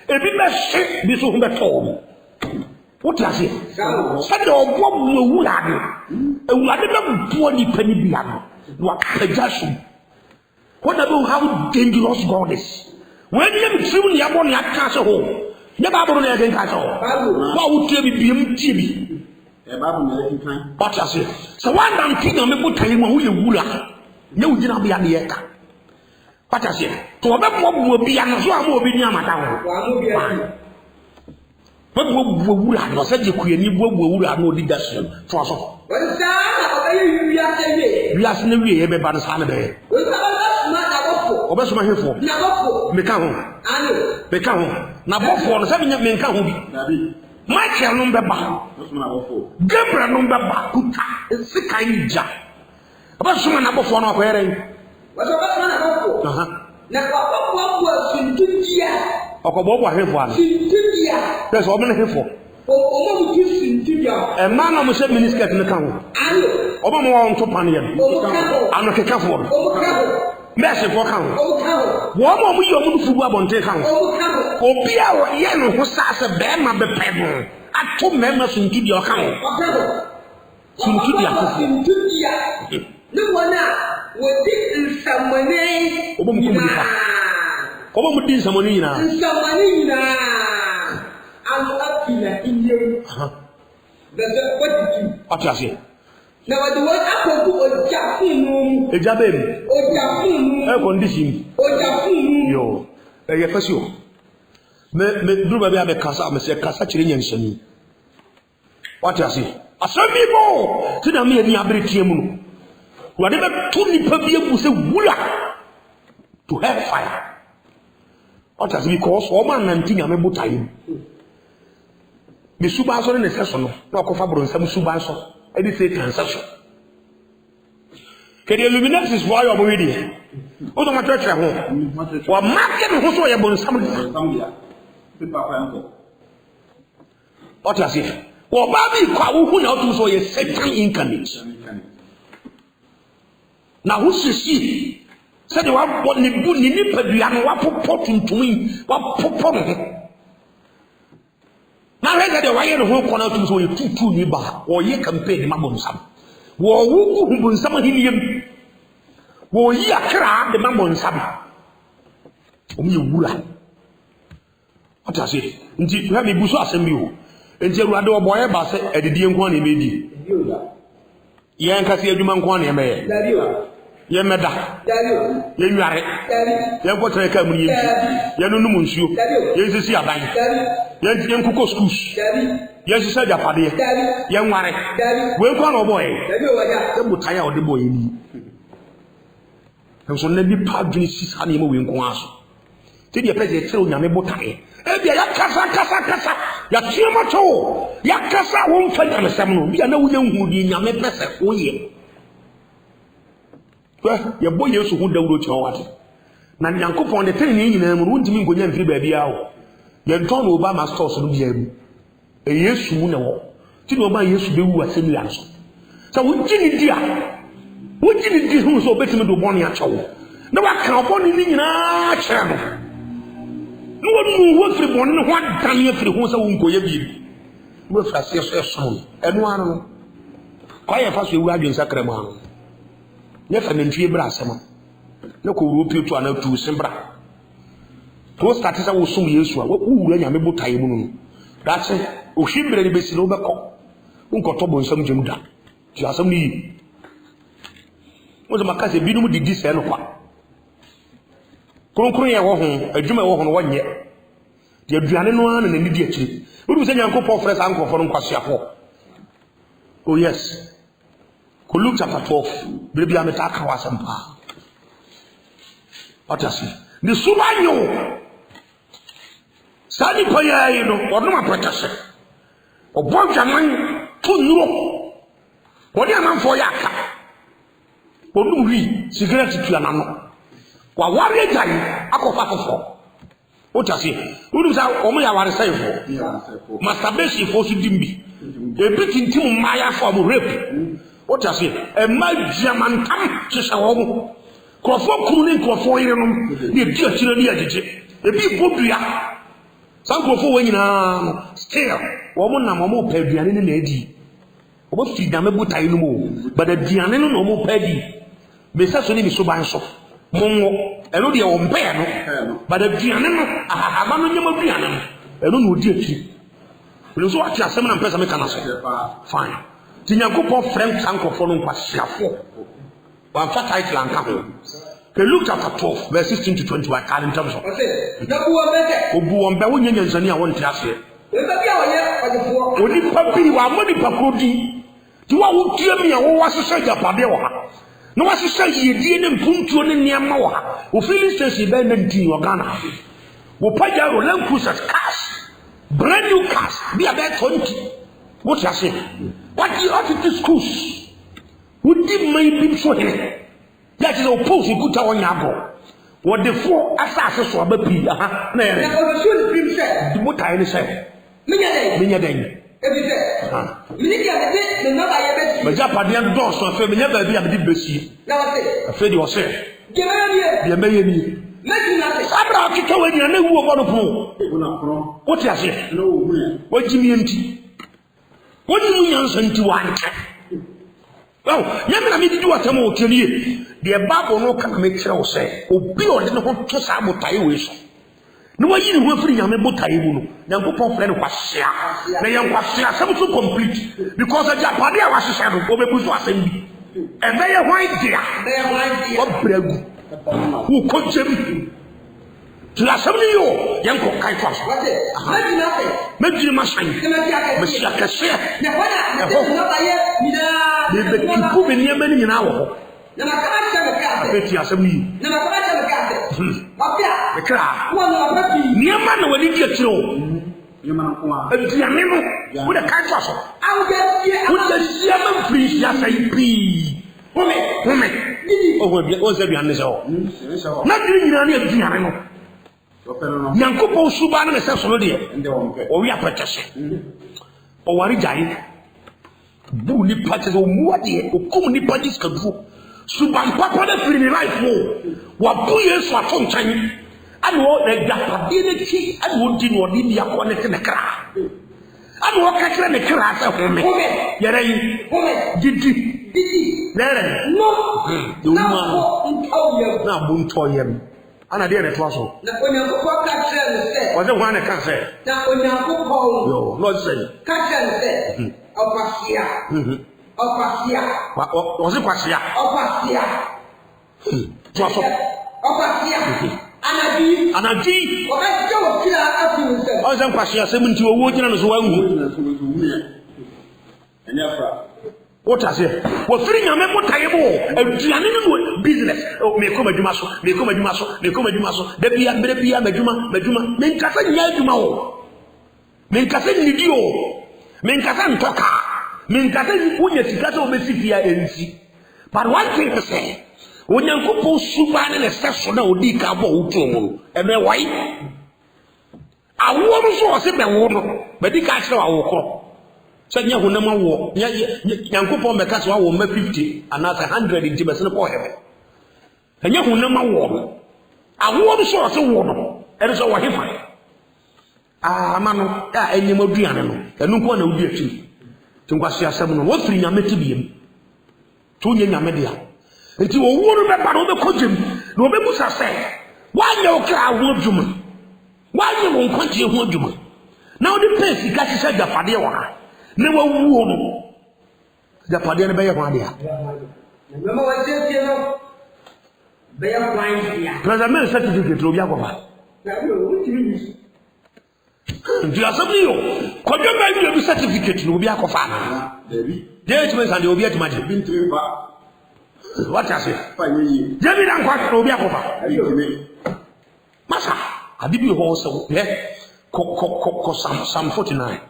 ebi be hye bi so hu beto what you say said obo bo wura do ewurade be bo ni pani bia no wa pajasu what about how dangerous God is when you trim ni abo ni aka se ho ne ba bo na ye kan ka wa wo tie bi biem tie bi e ba bo na ye kan what you say so one damn thing na me botaye mu wo ye wura ne wo gina bia ne ye ka what you say to obe bo bia no so am obi ni amata ho but wo wura no se je kuani bo wura no di daso to aso won sa na obe wi ase we wi ase ne wi ye be ba no sa na be obe so ma hefo na bofo me ka ho ani me ka ho na bofo no se me nka ho bi nabi Michael no be ba so na bofo Gabriel no be ba kuta sikai ni ja obe so na bofo no akoyere wato ba na bofo na bofo suntudia okobo ahefo ana suntudia yes obe na hefo o mo tu suntudia e ma na mo se miniskirt ne ka ho ani oba mo wa nto pan ye ano keka fo Messi for count. One more we are moving to Abonte count. Obia, Yen, who starts a bema be pebble. At 2 members into your account. Into the account. No one will dig some money. Oba did some money now. Some money now. I'm up in you. What did you? What you say? Na wadi won akogu ojafunu ejabem ojafunu e condition ojafunu yo e ye fasio me do baby abe kasa me say kasa kire nyanshani what you say asami bo ti na me ni abretie mu no wade be to nipa bi abu se wula to hell fire what you say because o man nanti nyame botaye me suba so ne seso no na akofa bronsam suba so e di say transaction kede illuminations why you ready o do ma church ho wa market ho so ye bronsam dia what you say wo ba bi kwa wo hu na o tum so ye Satan incarnate na wo sisi se de wa ni bu ni nipa dua no wa popo tuntum wa popo no na we de wa ye no ho kona tum so ye tutu ni ba o ye campaign ma bonsam wo wo hu bonsam hiniyem wo yi akra de ma bonsam o mi wura what I say nti ha me buso asem bi ho nti Awurade oboye ba se edidie nko na emedi ye nkase adwuma nko na emeye ye meda ye nware ye nkotre ka mu ye ye nunum nsuo ye sisi aban ye nkuko schools ye sisi japade ye nware we nko na oboye ye mutan ya ode boye ni enso na bi pa dwini sisa na ye we nko aso te de pese tire onyame botae ebia ya kasa ya tiema to ya kasa won fa nyame sam no bia na wunya hu di nyame pese oye ya bo Yesu hu dawuro ti owate na Nyankopon de tene nyina mu wuntimi ngonya mfiri ba bia wo ye nton no Obama stores no bia mu e Yesu mu ne wo ti no ba Yesu be wu asemi ya so sa wujini di hu so betimi do boni a chawo na wa kan oboni ni nyina kire no no wo firi boni no ho dan ye firi ho sa wo nkoye bi wo frase so eso enu anu no kwa ye fa so ewu adwen sakra mu anu ye fa nantwie bra asema na ko wuro pietu ana tu sembra to start sa wo sum Yesu a wo wura nyame botaye mu no da se o hwimbre ni besi no beko nkoto bo nsam jemu da ti asam ni wo ze makase binum didi se no kwa kronkron ye wo ho adwuma wo ho no wonye de aduane no ana na nidi akiri wo du se Nyankopon frɛ sa nkofo no kwasiafo oh yes Luke chapter 12 baby ameta aka wasampa otasi ni subanyo sani paye no oduma protese obonjaman tunuro wodi amanfo yaka odum wi cigarette tuana no wa ware jani akofa fofo otasi udum sa omo ya ware sayfo masturbation fo su dimbi ebi tintim maya fo mo rape what you say e ma diamantam chisa wo krofo kuru ni krofo yire no ni di akire ni agege e bi bodua san krofo wo nyina no still wo mo na mo pa aduane ni na adi wo fi na mebutai no mo but aduane no no mo pa di me sa so ni so ban so monwo eno de wo mpe no but aduane no aha no nyama aduane no eno no di akire we so ati asem na mpesa me kana so fine ti Nyankopon frem sankofo no kwasiafo wa fa title anka ho ke Luke chapter 12 verse 16 to 21 kan ntam so obu won be wonya nyansani a won ti ase oni papi wa modi pakodi ti wa wo tie mi a wo wasesa japade wo ha no wasesa yedie ne mpuntuo ne niam wo ha o filling station be na ntin wo Ghana wo pajaro Land Cruiser cars brand new cars be about 20 what you say what you ought to schools would give my people so here that is opposed to good on yabo what the four assassins were be na the what I say minya den but Japan and doors so fe minya ba bia be besi afraid you say dia meye ni sabra kika wani na wu obodo po what you say no what jimi enti what you nyansanti wanka well yamina me didi watam o tenie de Bible no kan me kire wo say obi o de ne ho to sa botae we so no wayi ne ho afiri nyame botae mu no Nyankopon frɛ no kwahia na yan kwahia sam so complete because the Japan dia wahyehyɛ no obebu so asɛm bi ebe ye hwan dia o bragu wo kojem to assembly yo yanko kai kwa so Wate, maji na fe. medwiri masan Maji akase na wana na baye mina. be kipu be niam ni nyina wo ho Na makama cha mkate. beti assembly Na makama cha mkate. Wapia. bekra Wana wapi? niam na wadi di akiro Yema na kwa. aduane no wo de kai kwa so Awuye wo de sia ma free ya sai pi home o se biane so na diri nyina na aduane no Yankopo suba na se solo de o wi apetese o wari jai bu ni patese o mu ade o kom ni padis kadu suba papa da free life wo bu Yesu ato ntan ade o da japade ne ti ade o di no di ya ko ne te ne kra ade o ka kra ne kra sa home yere yi didi nere no na bu nto yem ana de ne to so na onyankopɔ ka kyerɛ no sɛ wɔde ho ana ka sɛ na onyankopɔ yo no sɛ ka kyerɛ no sɛ ɔpasia wɔse kwasia to so ɔpasia anadi ɔbɛkyɛ wɔ kira afi wo nsɛm ɔsɛ kwasia sɛ nti owo gyina no so wanhu what I say? What three young men put table and Gianni business. Oh, may come a Jumaso, may come a Jumaso, may come a Jumaso, the Pia, Medjuma, Mencasan Yajuma, Mencasan Nidio, Mencasan Toka, Mencasan Punya Ticato Messipia NC. But one thing to say, when you go Suban and a session of Dicabo Tomo, and their wife, I want to say the water, but the catch our crop. Sanya hunama wo Yankopon meka so wo ma 50 anata 100 nti be se ko hebe anya hunama wo awo bi so wo no ere so wo hefa ama no a enyem aduane no enu ko na odi achi tinkwase asem no wo firi nyame tibiem to nye nyame dia nti wo wo no be ba no be kogem no be busa se wanya okra ho adwuma wanya wo nkwaje ho adwuma na wo de pesi ka hye gafade wo ha ne wa wuo no japade ne beye kwade a mama wa tete no beye kwan dia president certificate obi akofa na wo tiri ndi asabni yo kodwe ba bi certificate no obi akofa na Debi. je me sande obi atima je Bintri ba. what I say Fanyi. je bi dan kwa obi akofa Ayime. masa abibi ho so ko Psalm 49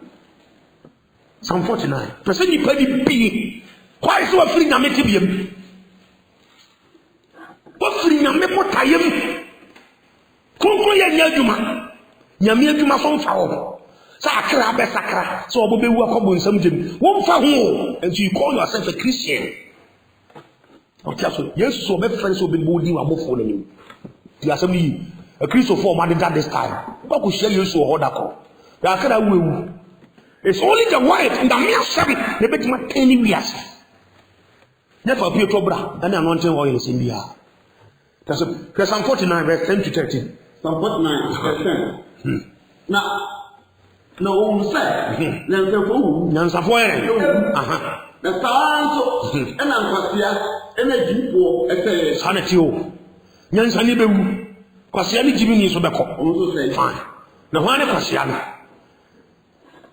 Psalm 49. Person ni pedi bi. Why so afri nyame tibiem? Wo fri nyame potayem. Konkro ya nyadwuma. Nyame adwuma so mfa wo. Sa akra be sakra. So obo bewu akobo nsam gem. Wo mfa ho. And you call yourself a Christian. Okay, so yes, so be friends so be body wa mofo na nim. Ti asem yi. A Christian for ma that this time. Ba ko share you so hoda ko. Ya akra wewu. It's only the white and the mere seven. They bet my penny wears. Never appear to bra and anointing oil is in the air. That's Psalm 49, verse 10 to 13. Psalm 49, verse 10. Now, no, say, Nansa foyer. Aha. The sounds and Anquasia and a Jipo, a Sanatio. Nansa ni bewu. Kwasiani Jimmy is obeko. also say, Fine. Now, one Kwasiana.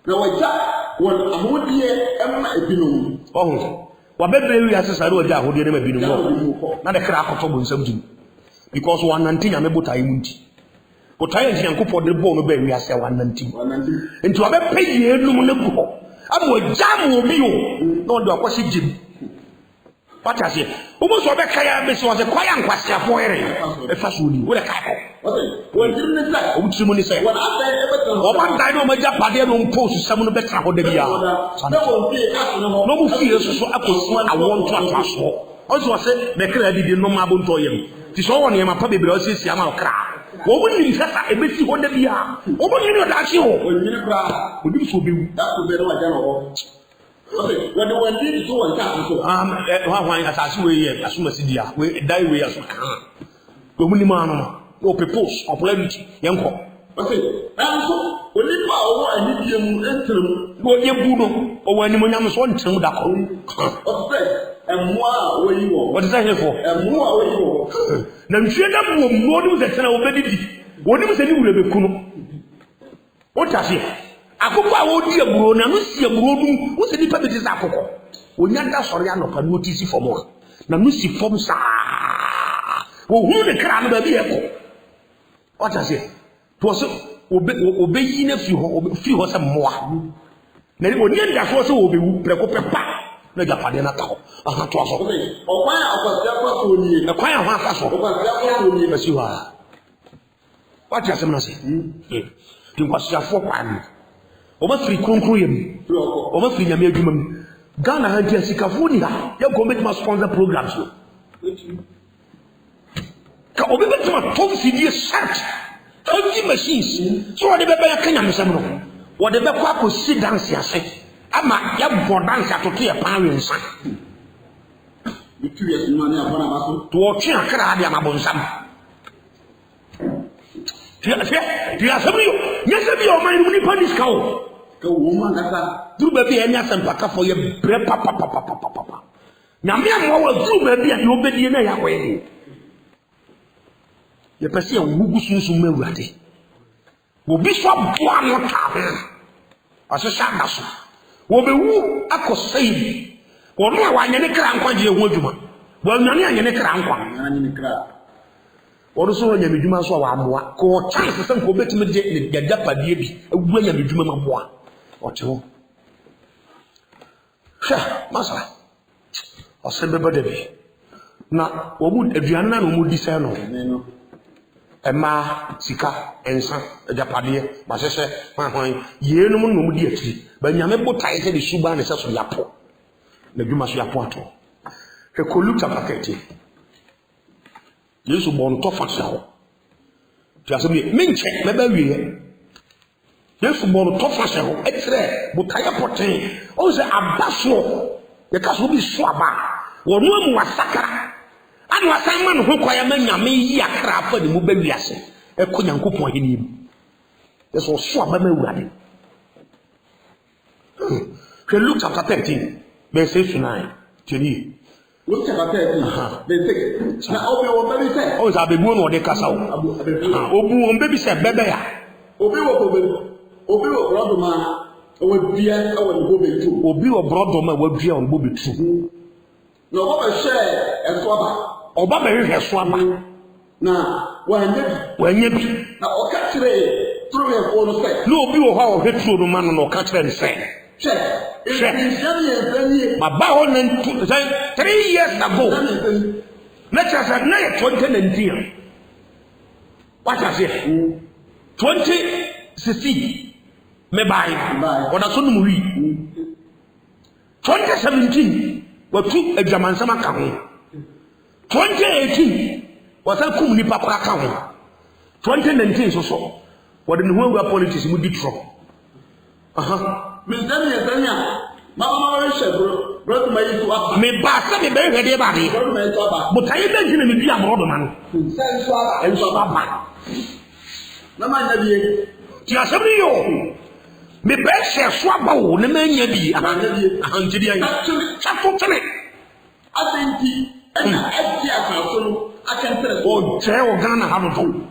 Now, I got one a whole year and my opinion. Oh, what better we as a saro ja ho de na binu mo. Na de kra akoto bo nsam jim. Because 119 amebota imunti. Botaye ntiankopɔ de bɔ no ba wi ase 119. Nti wa be peye enum ne gu hɔ. Amo jam obi yo. Na ɔde akɔhye jim. Pata se. Omo so be kaya be so se kwaya nkwasiafo ere. E fa so ni. Wo de kai ko. When you say, Omo tiri mo ni se. when I say everything, Oba dai no maja pade no mposu sam no betra ho da bia. that will be a No mo fi yeso so akosi awon to atraso. Ozo se me kra didi no ma bonto yem. Ti so won yem pa bebre o sisi ama okra. Wo bo ni sasa ebesi ho da bia. Wo bo ni o da chi ho. when you cry, Obi so bewu. that will be no agenda. Okay, when the one did so and that so. Wan asase we ye asuma sidia. We dai we aso kan. We mu ni ma no. No purpose of plenty yenko. Okay, and so when you are and you enter, Wo ye bu no. O wani mo nyam so ntem da ko. and more where you are. What is that here for? And more where you are. Na nhwe da bo mo no de tena wo bedidi. Woni mu se ni wure be kuno. O ta se. Akoko a wo di aburo na no si aburo dum, wo se nipa be ti sa akoko. Onya da sori anopa no ti si fomo. Na no si fom sa. Wo hu de kra no ba bi eko. O ta se. To so obe yi na fi ho se moa. Na ni oni nda so obe wu preko pepa. Na japade na ta ho. Aha to aso. Okwan akwasi akwaso ni. Ekwan ho afaso. Akwasi akwaso ni Basi wa. What you say, say? You was your four one. Over 3 concrete. Over 3 Yamia Jumam. Ghana had your Sikafunia. You commit my sponsor programs. Come over to my top CD search. 20 machines. So, whatever I can, whatever Quaco sit down, I say. I'm a young for dance to clear parents. The 2 years money upon a muscle. To watch your crowd, my bonsam. Dia sabi yo nyasa bi o man ni panis kawo ka wo man kasa duru ba bi enya sempa ka fo ye bre papa nyame am wa duru ba bi yo bedi na ya kwa ye ye pese ya wugu sunsun mawurade wo bi so boa no ta ho asesa da so wo be wu akosai wo no wa nya ne kra nkwa je ho adwuma wo nyane anya ne kra nkwa anya ne kra Or so when you do so, I'm go chance some go bet me the dapa baby, a way you do my boy or two. Sha, Massa. Or send the baby. Now, what would a Diana no would discern? A ma, Sika, and son, a Japadia, my sister, my point, ye no one would dear, but Yamebo tightened the Suban is also Yapo. The Dumas Yapoto. He could look up at it. Yesu bon to fa shawo ti asemi menche meba wiye Yesu bon to fa shawo etre butaya poten o se abaso ye ka so bi so aba wonu amu wasakara anu asan ma no ho kwaya manyame yi akra afa ni mu ba wiase e ko nyankopon hini mu Yesu so aba ma wurade Luke chapter 13 verse 9 tini Look at that. They take. Now, Obi will baby say. Oh, I be born or the castle. Obu on baby said, Bebe. Obi will brother man. Or dear, I will go be true. Obi or brother man will be on Bobby true. No, what I share a swabber. Or Baba has swabber. Now, when you be. Now, catch it through your phone. No, be how hit through the man or catch and say. Check. My bow 3 years ago. Let's say now 2019. What I say? 2016. Me buy. What I saw no movie. 2017. What took a German summer coming. 2018. Was a cool papa coming. 2019 so. What in the world of politics would be trouble. Miss Daniel, Mama, brother, my to me basta me very ready about it. But I didn't even be a brother man. And so baba. Mama, just a yo. Me best share swabbo, the man ye be a hundred years. Chapel to me. I think I can tell. Oh, Joe Ghana have a phone.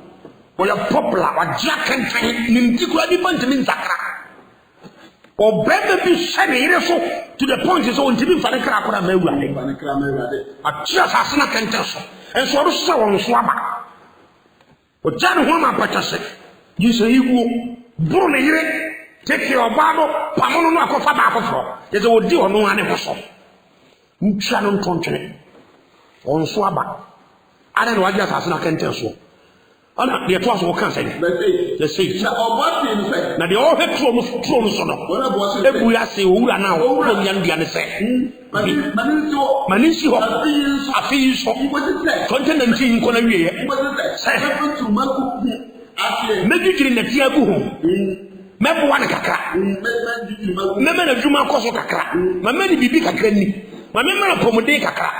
Or you're popular, or Jack and Tank, Nintiqua, Benjamin Zakra. Or better be sending so to the point is on TV for the crapper may rally. A just as an attention, and so so on swabba. But John Woman Patasek, you say you will brune, take your babo, Pamono Fabako, there's a would do on one episode. Shannon Tonche on swabba. I don't know what just as an attention. Ana the twas will cancel. Let's see. Now the all head throne son of every assay who are now from young Diana say. Manisi a fee so 2019 Conaway. Maybe in the Tiabu. Maybe one cacra. Member of Juma Coso cacra. My many be cacrani. My member of Pomode cacra.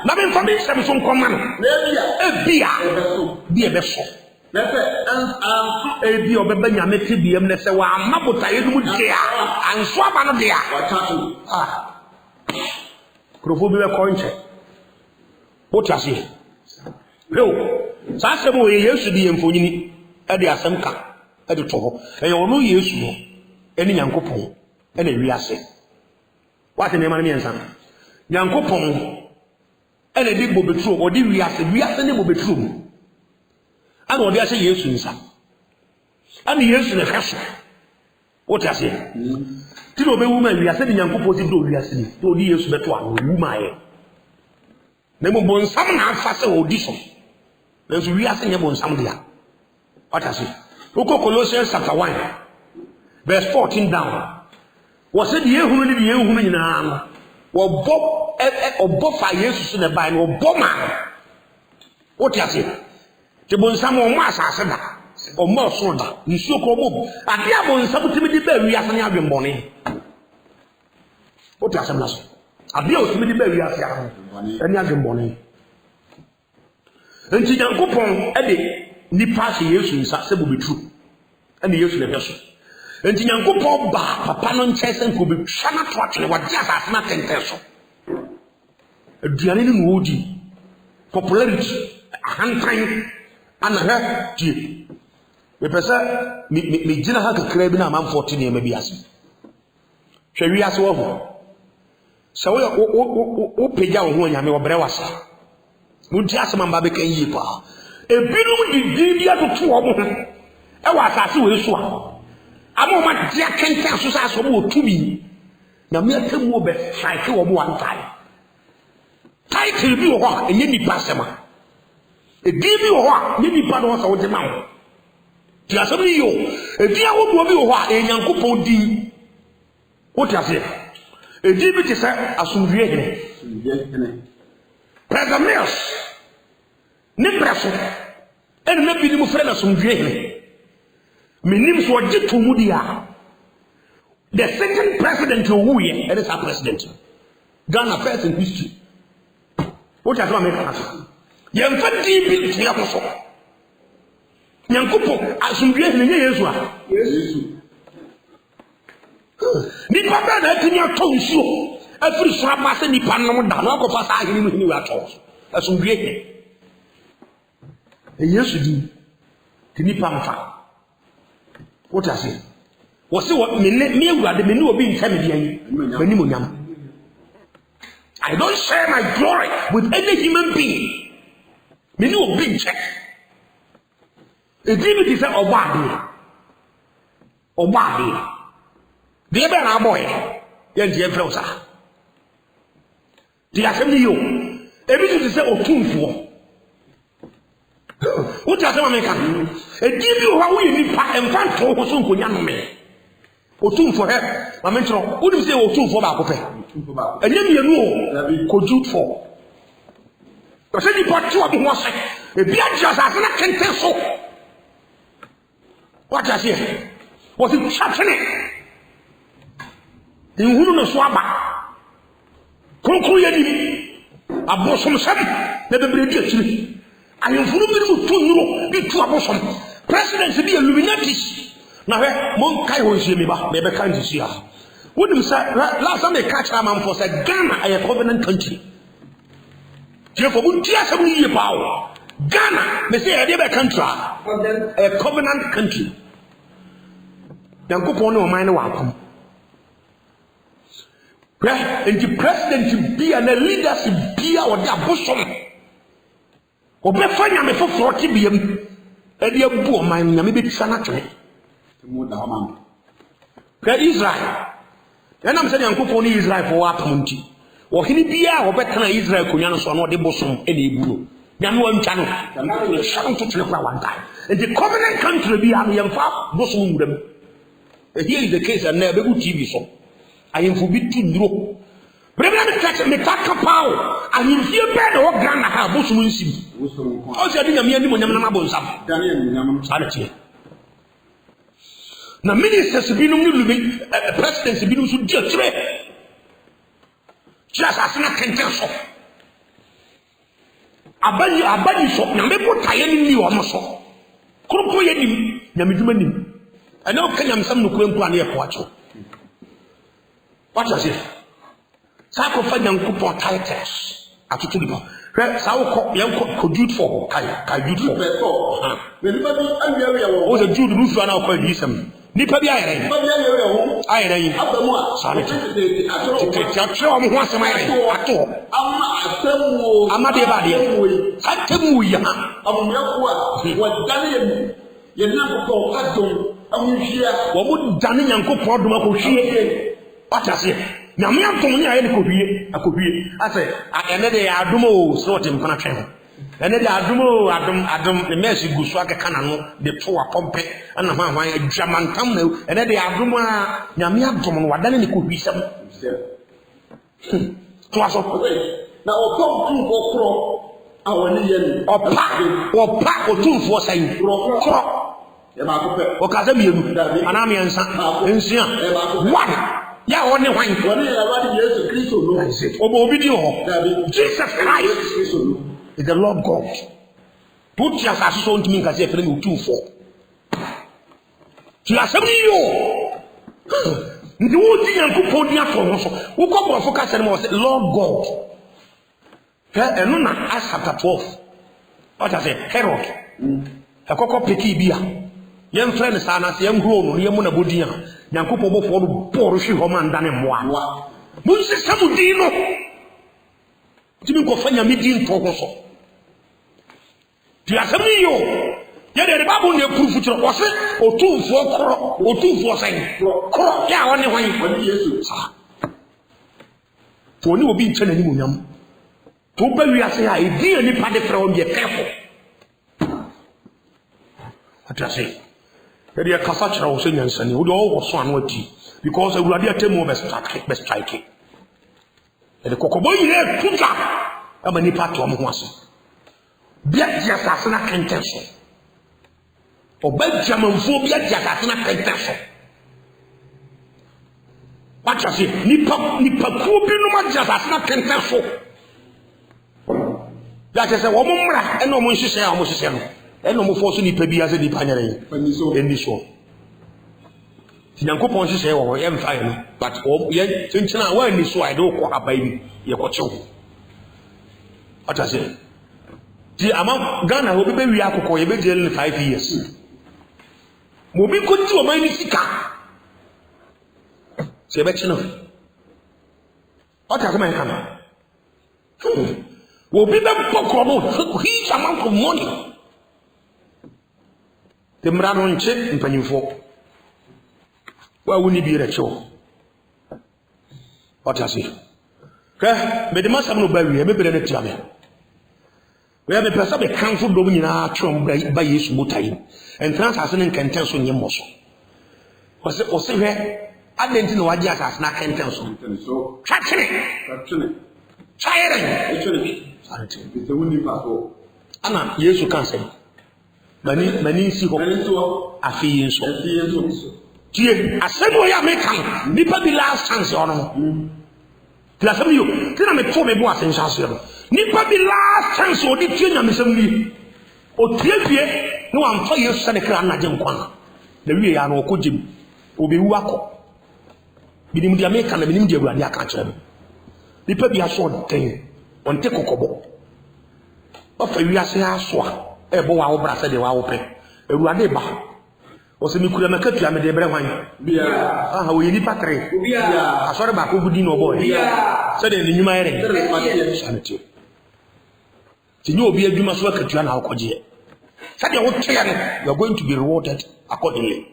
Nothing for me, some command. Be a vessel. A be of a Benjamin Tibium, let's say, I'm not what I would care. And swap on there. Ah, Crofobia coin check. What I see? No, Sasemo Yesu di Mfonini, Eddie Asemka, Eddie Toho, and you know Yesu, any Yankopo, any Riase. What the name of the man? Yankopon, any big bobby true, or did Riase name will be true. And what they say Yesu in some. And the Yesu in the fashion. What I say? Tino be woman, we are sending Yankopo to do Riase, to the Yesu Betua, woman. Nemo bon some now fast audition. There's Riase Nebon some there. What I say? Oko Colossians chapter 1, verse 14 down. Was it the year who live in Human? Or Bob for Jesus in the Bible, or Boma? What I say? The Bonsamo Massa said that, or more soldier, you so called, and the Abon Sabbatimity Berry as an Abian Bonnie. What I say? A bill to me Berry as an Abian Bonnie. And Tijan Eddie, Nipas Yesu will be true, and the Yesu vessel. And Tijan Papa non chasing could be Shana Twatch, what just as nothing tells. A Dianin Woody, popularity, a hand time, and her tea. The person, me dinner had a crab in a man 14 years, maybe as shall we ask over? So, what pay down when you are brewasa? Muntiasman Babican Yipa. A bill with the to 2 of them. I was as you will swallow. A moment, Jack can tell us about to me. Now, me tell you about cycle of one time. Title you what, and any pastor. It give you what, maybe part of the mouth. Just only you, a dear would be what, and young couple D. What I say? A deputy said, as soon as President Mills, Nebraska, and maybe the friend of some dream. My names were Jitu Mudia. The second president of Wuye, and it's our president. Ghana first in history. What has one make us? Young Fati built the apostle. Young couple, as some dream in Yesua. Nipa Bana Tinia told you. Every Sabbath in the Panama, Danako Fasa, he knew at all. As some great. Yes, you do. Tinipamfa. What I say? Was it what me the menu of being familiar? I don't share my glory with any human being. Menu of being check. A demon is a Obadi. Obadi. The other boy. Yes, the Frosa. The assembly, everything is said or two for. What does one make? A give you how we need and fan for some young man. Or two for her. I mentioned, what do you say or two for Bacope? And then you know, could you for? The city part 2 of the was a beer just as I can tell so. What I say? Was it chapter? In Hulu Swaba. Concluding a bosom seven, never be a tree. I am full of 2 euro, be 2 bosom. President to be illuminatis. Now, Monkai was never kind to see her. Wouldn't say last time they catch a man for said Ghana, a covenant country. Therefore, would just a year power. Ghana, they say a never country, a covenant country. Young couple no minor welcome. And the president to be and the leaders to be our bosom. Or be fine me for 40 BM. And the poor man, maybe sanatory. Israel. And I'm saying, Uncle Pony Israel for what Munti. Or he be our better Israel, Kuyanos or not the bosom, any bulu. Then one channel, and shout to the one time. And the covenant country be a young far bosom them. Here is the case, and never good TV show. I am forbidden to know. But I'm catching the Taka Pow. I am here bed or Ghana have Bush Winsim. Also, I think I'm here when I'm not sanity. Now, ministers have been presidents have been to deal trade. Just as I can tell so. Abadi shop, now they put Tayani new on so. Kuropoyanim, Yamidumanim. I know Kenyam some Nukuan near Quacho. What was it? Sacrifice young couple titles. atoto nipa hwɛ saa wokɔ yɛnkɔ Jude 4 kae Jude 4 na nipa bi awiawe wɔ o sɛ Jude rufu ana wokɔ adiyisɛm nipa bi ayɛrɛ yi abamu a saa ne tete atwerɛ ɔmo ho asɛm ayɛrɛ ato ama asamuo amadeɛ badeɛ atɛmu yi ha amumyako a wɔdane yɛ Nyankopɔn adom amuhia wɔmo dane Nyankopɔn dom akɔhwie wata se nyame adom ne ayɛ ne akɔhwie asɛ ɛnɛ de adom o sɛ wɔte mpana twɛn ho ɛnɛ de adom ne mɛsi gu so akeka na no de to apɔmpɛ ana hwan adwamantam na ɛnɛ de adom a nyame adom no wadane ne kɔhwie sɛm to aso na ɔpɔ tumfo korɔ a wɔne yɛ no ɔpa otumfoɔ sɛn korɔ ɔkasa mmienu anaa mmiɛnsa nsia one yɛ a wɔne hwan Yesu Kristo no ɔbɔ obi di hɔ Jesus Christ is the Lord God to tia asase so ntumi nkasa efere ne otumfoɔ ti asɛm ni yo ndi wo di Nyankopɔn di ato ho so wokɔ borɔfo kasa ne ma wɔ sɛ Lord God hɛ ɛno na Acts chapter 12 ɔta sɛ Herod ɛkɔkɔ peki bi a yɛmfrɛ ne saa na sɛ yɛmhuro no yɛmu na bɔdin a Nyankopɔn bɔfoɔ no bɔɔro hwe hɔ ma ndane mmoa monsisa mo din no timi nkɔfa nyame din ntɔ ho so ti asɛm ne yo yɛde de Bible ne apurufu kyerɛ ɔse otumfoɔ sɛn korɔ yɛ a wɔne hwan Yesu saa to ne obi nkyɛ n'anim onyam to ba wiase a ɛdi a nipa de frɛ wɔn yɛ kɛfo atase yɛde kasa kyerɛ wo sɛ nyansani wode ɔwɔ so ano ati because awurade atemu bɛstrike yɛde kɔkɔbɔ nyina atuta ama nipa to ɔmo ho ase bia di asase na kɛntɛn so ɔba gyamanfoɔ bia di asase na kɛntɛn so watase nipakuo binom adi asase na kɛntɛn so yàtọ̀ sẹ́ wọ́n mú mmra ẹ̀nà ọmọ nhyehyẹ a ọmọ hyehyẹ no ẹ̀nà ọmọ fọ́ so nipa bi ase nipa nyere yẹn ẹni so ti Nyankopɔn nhyehyẹ wɔ hɔ yɛn mfa yɛn no but yɛn kyɛnkyɛn a wɔn ani so a yɛde kɔ aban bi yɛ kɔ kyew ɔtɔ sɛ ti ama Ghana obi bɛ wi akokɔ yɛ bɛ gyina ne 5 years mo bi ko ti ɔman ni sika sɛ yɛ bɛ kye no ɔtɔ sɛ ma yɛ ka no obi bɛ bɔ kɔrɔbɔ huge amount of money te mmara no nkye mpanyinfoɔ wa wuni bi rɛkyɛw ɔtase hwɛ mede masɛm no ba wie mebere no tia me wɛ mepɛ sɛ mekamfo dɔm nyinaa twɛm ba Yesu mota yi ɛntena asase no nkɛntɛn so nyɛ mmɔ so ɔse hwɛ adɛn nti na wagye asase no akɛntɛn so twatwene twayerɛn ana Yesu kan sɛ mani nsi hɔ afei nso tie asɛm wɔ yɛ a meka no nipa bi last chance ɔno no ti asɛm yo ti na meto me bo ase nhyɛ aseɛ no nipa bi last chance ɔde tie nyamesɛm nie ɔtie fie ne wamfa Yesu sɛ ne kra anagye nkwa na wie ya no ɔkɔ gyem ɔbɛwu akɔ binim deɛ meka na binim deɛ Awurade aka kyerɛ me nipa bi aso ɔden ɔnte kɔkɔbɔ ɔfa wiase aso a ɛbɔ wa wo bra sɛ deɛ wa wo pɛ Awurade ba ɔsɛ mikura maka tua me deɛ brɛ hwan aha wɔyɛ nipa tere asɔre baako gudi na ɔbɔ sɛ deɛ ne nnwuma yɛrɛ sanity ti nye obi adwuma so aka tua na akɔgyeɛ sɛ deɛ woteɛ no you are going to be rewarded accordingly.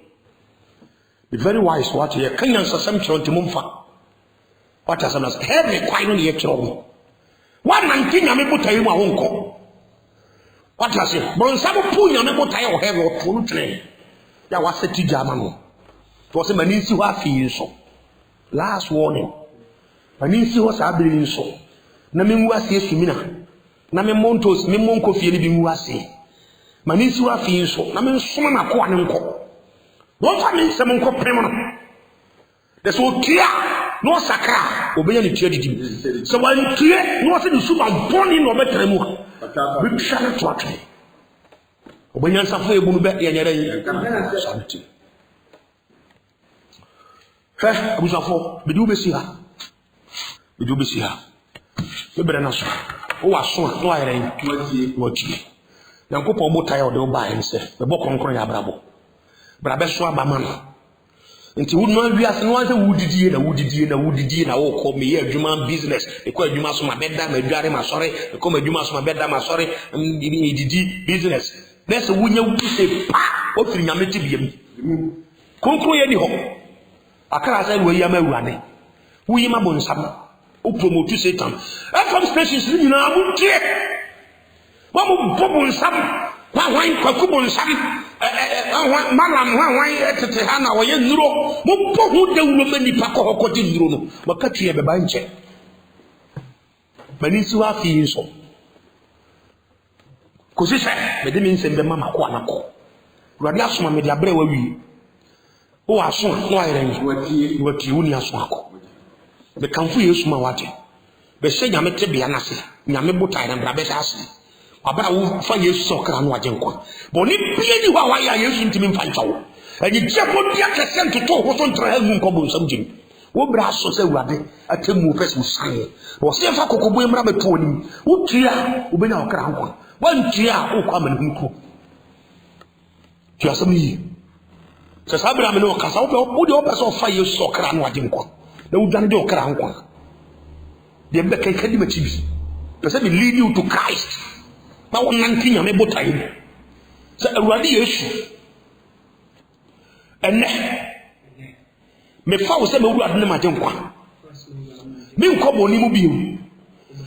Be very wise what you can answer some children mumfa. What has us heavy quite on the actual one man thing I may put you my own call. What has it? But some pull you never tie or have or full train. That was a German. It was a manisi who are feeling so. Last warning. Manisi was a building so. Namin was yes, Mina. Namin Montos, Mimonco feeling was say. Manisi who are feeling so. Namin summon a quantum. Don't tell me some uncle Pemon. That's so clear. No sacra, obey any charity. So when clear, no one is super born in or better more. We shall not watch me. Obey your suffering, you bet the sanity. Hey, I was a fool. We do be here. We do be here. We better not. wo aso a no ayere wati Yankopɔn bo tae o de ba en se be bo konkron ya brabo brabe so abama no nti wo no awiase no anse wudidie na wo ko me ye adwuma business e ko adwuma so ma beda ma adware ma sori e ko ma adwuma so ma beda ma sori didi business nese wunya wuse pa o firi nyameti biem konkron ye ni ho akara say wo yama awurade wo yima bonsam o promote Satan FM stations ni nyina mu tie wa mu bonsam wa hwan kwaku bonsam malam hwan etete ha na wo ye nuro mo pohu dawuro mani pa ko hokoti nuro no makatu ye beba nche mani si wa fi so ko se me de mi nsem be mama ko anako urade asoma me de abre wa wi o aso no ayere wati woni aso akọ be kanfu Yesu ma wate be se nyame te bia na se nyame botai na bra be ase abara wo fa Yesu so kra no agye nkwa bo ni bia ni wa ya Yesu ntimi mfa nchawo ani je ko bia kese ntoto ho so ntra ha mu nko bo nsam jim wo bra so se urade atemu pese usan bo se fa kokobo emra beto onim wo tua wo be na okra nkwa wan tua wo kwa mani nko tua sam ni se sabra me no kasa wo de wo so fa Yesu so kra no agye nkwa na udane de okra nkwa de mbe kai kadi machi bi pese me lead you to Christ ba wonan tinya me botai se awurade Yesu ene me fa wo se me awurade ne magye nkwa me nkọ boni mu biu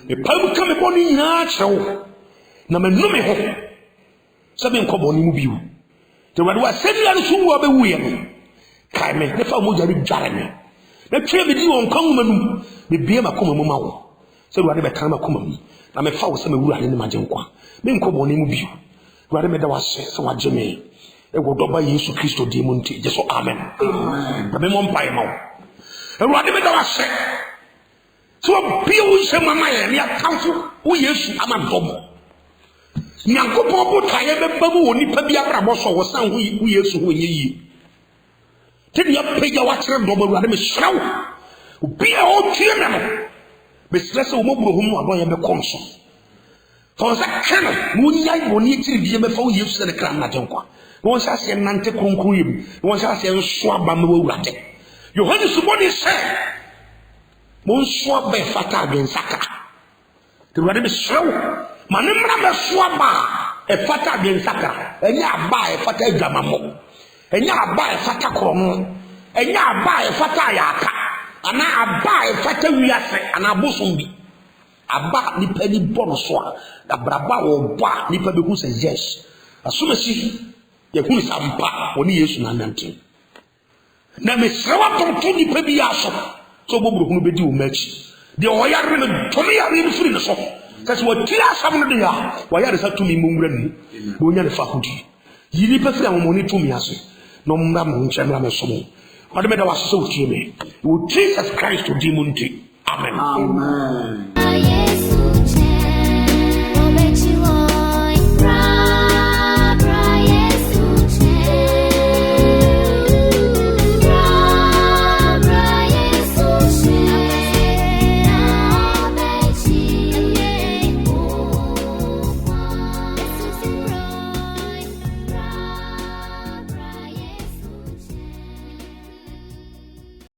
me pa mu ka me boni nyina kyerɛw na me no me ho se me nkọ boni mu biu te awurade wa se bia no so wo be wuye no kai me ne fa mo jare dware me na twe be di won kan manum me bie makoma mu ma wo se awurade be kan makoma mu na me fa wo se me awurade ne magye nkwa me nkọ boni mu biu awurade me da wa se wa gye me e go doba Yesu Kristo di mu nti je so amen na me mo mpa ma wo awurade me da wa se so bia wo se mama ye ne akamfo wo Yesu ama dobo nyankopɔn bo taye be babu woni pa bia brabo so wo san wo Yesu ho nyeyi tedi ya peja wa kire dobo awurade me hrawo bia o tue me no be stress wo mobro ho mu ado ye be konso for that kind wo nyai woni tiri bia me fa wo Yesu se ne kra na jenkwa wo sa se nante kronkron yim wo sa se so aba me wo awurade Yohane suboni se mo so aba fata adwensaka te awurade me hrawo mane mra me so aba e fata adwensaka enya aba e fata adwamamo enya aba e fata krono enya aba e fata ayaka ana aba e fata wiase ana bosom bi aba ni pani bono so abraba wo ba ni pa be hu se yes asomasi ye hu sampa oni Yesu na nante na me srewa tonto ni pa bi aso so bobro hu be di wo machi de o yare me tomi yare ni firi ne so kasi wo tira sam no de ya wo yare sa tumi mumra ni bo nya ne fa hudi yiri pa fira mo ni tumi aso no mra mo nche mra me so mo ade me da wa so tie me wo Jesus Christ di munti amen Amen.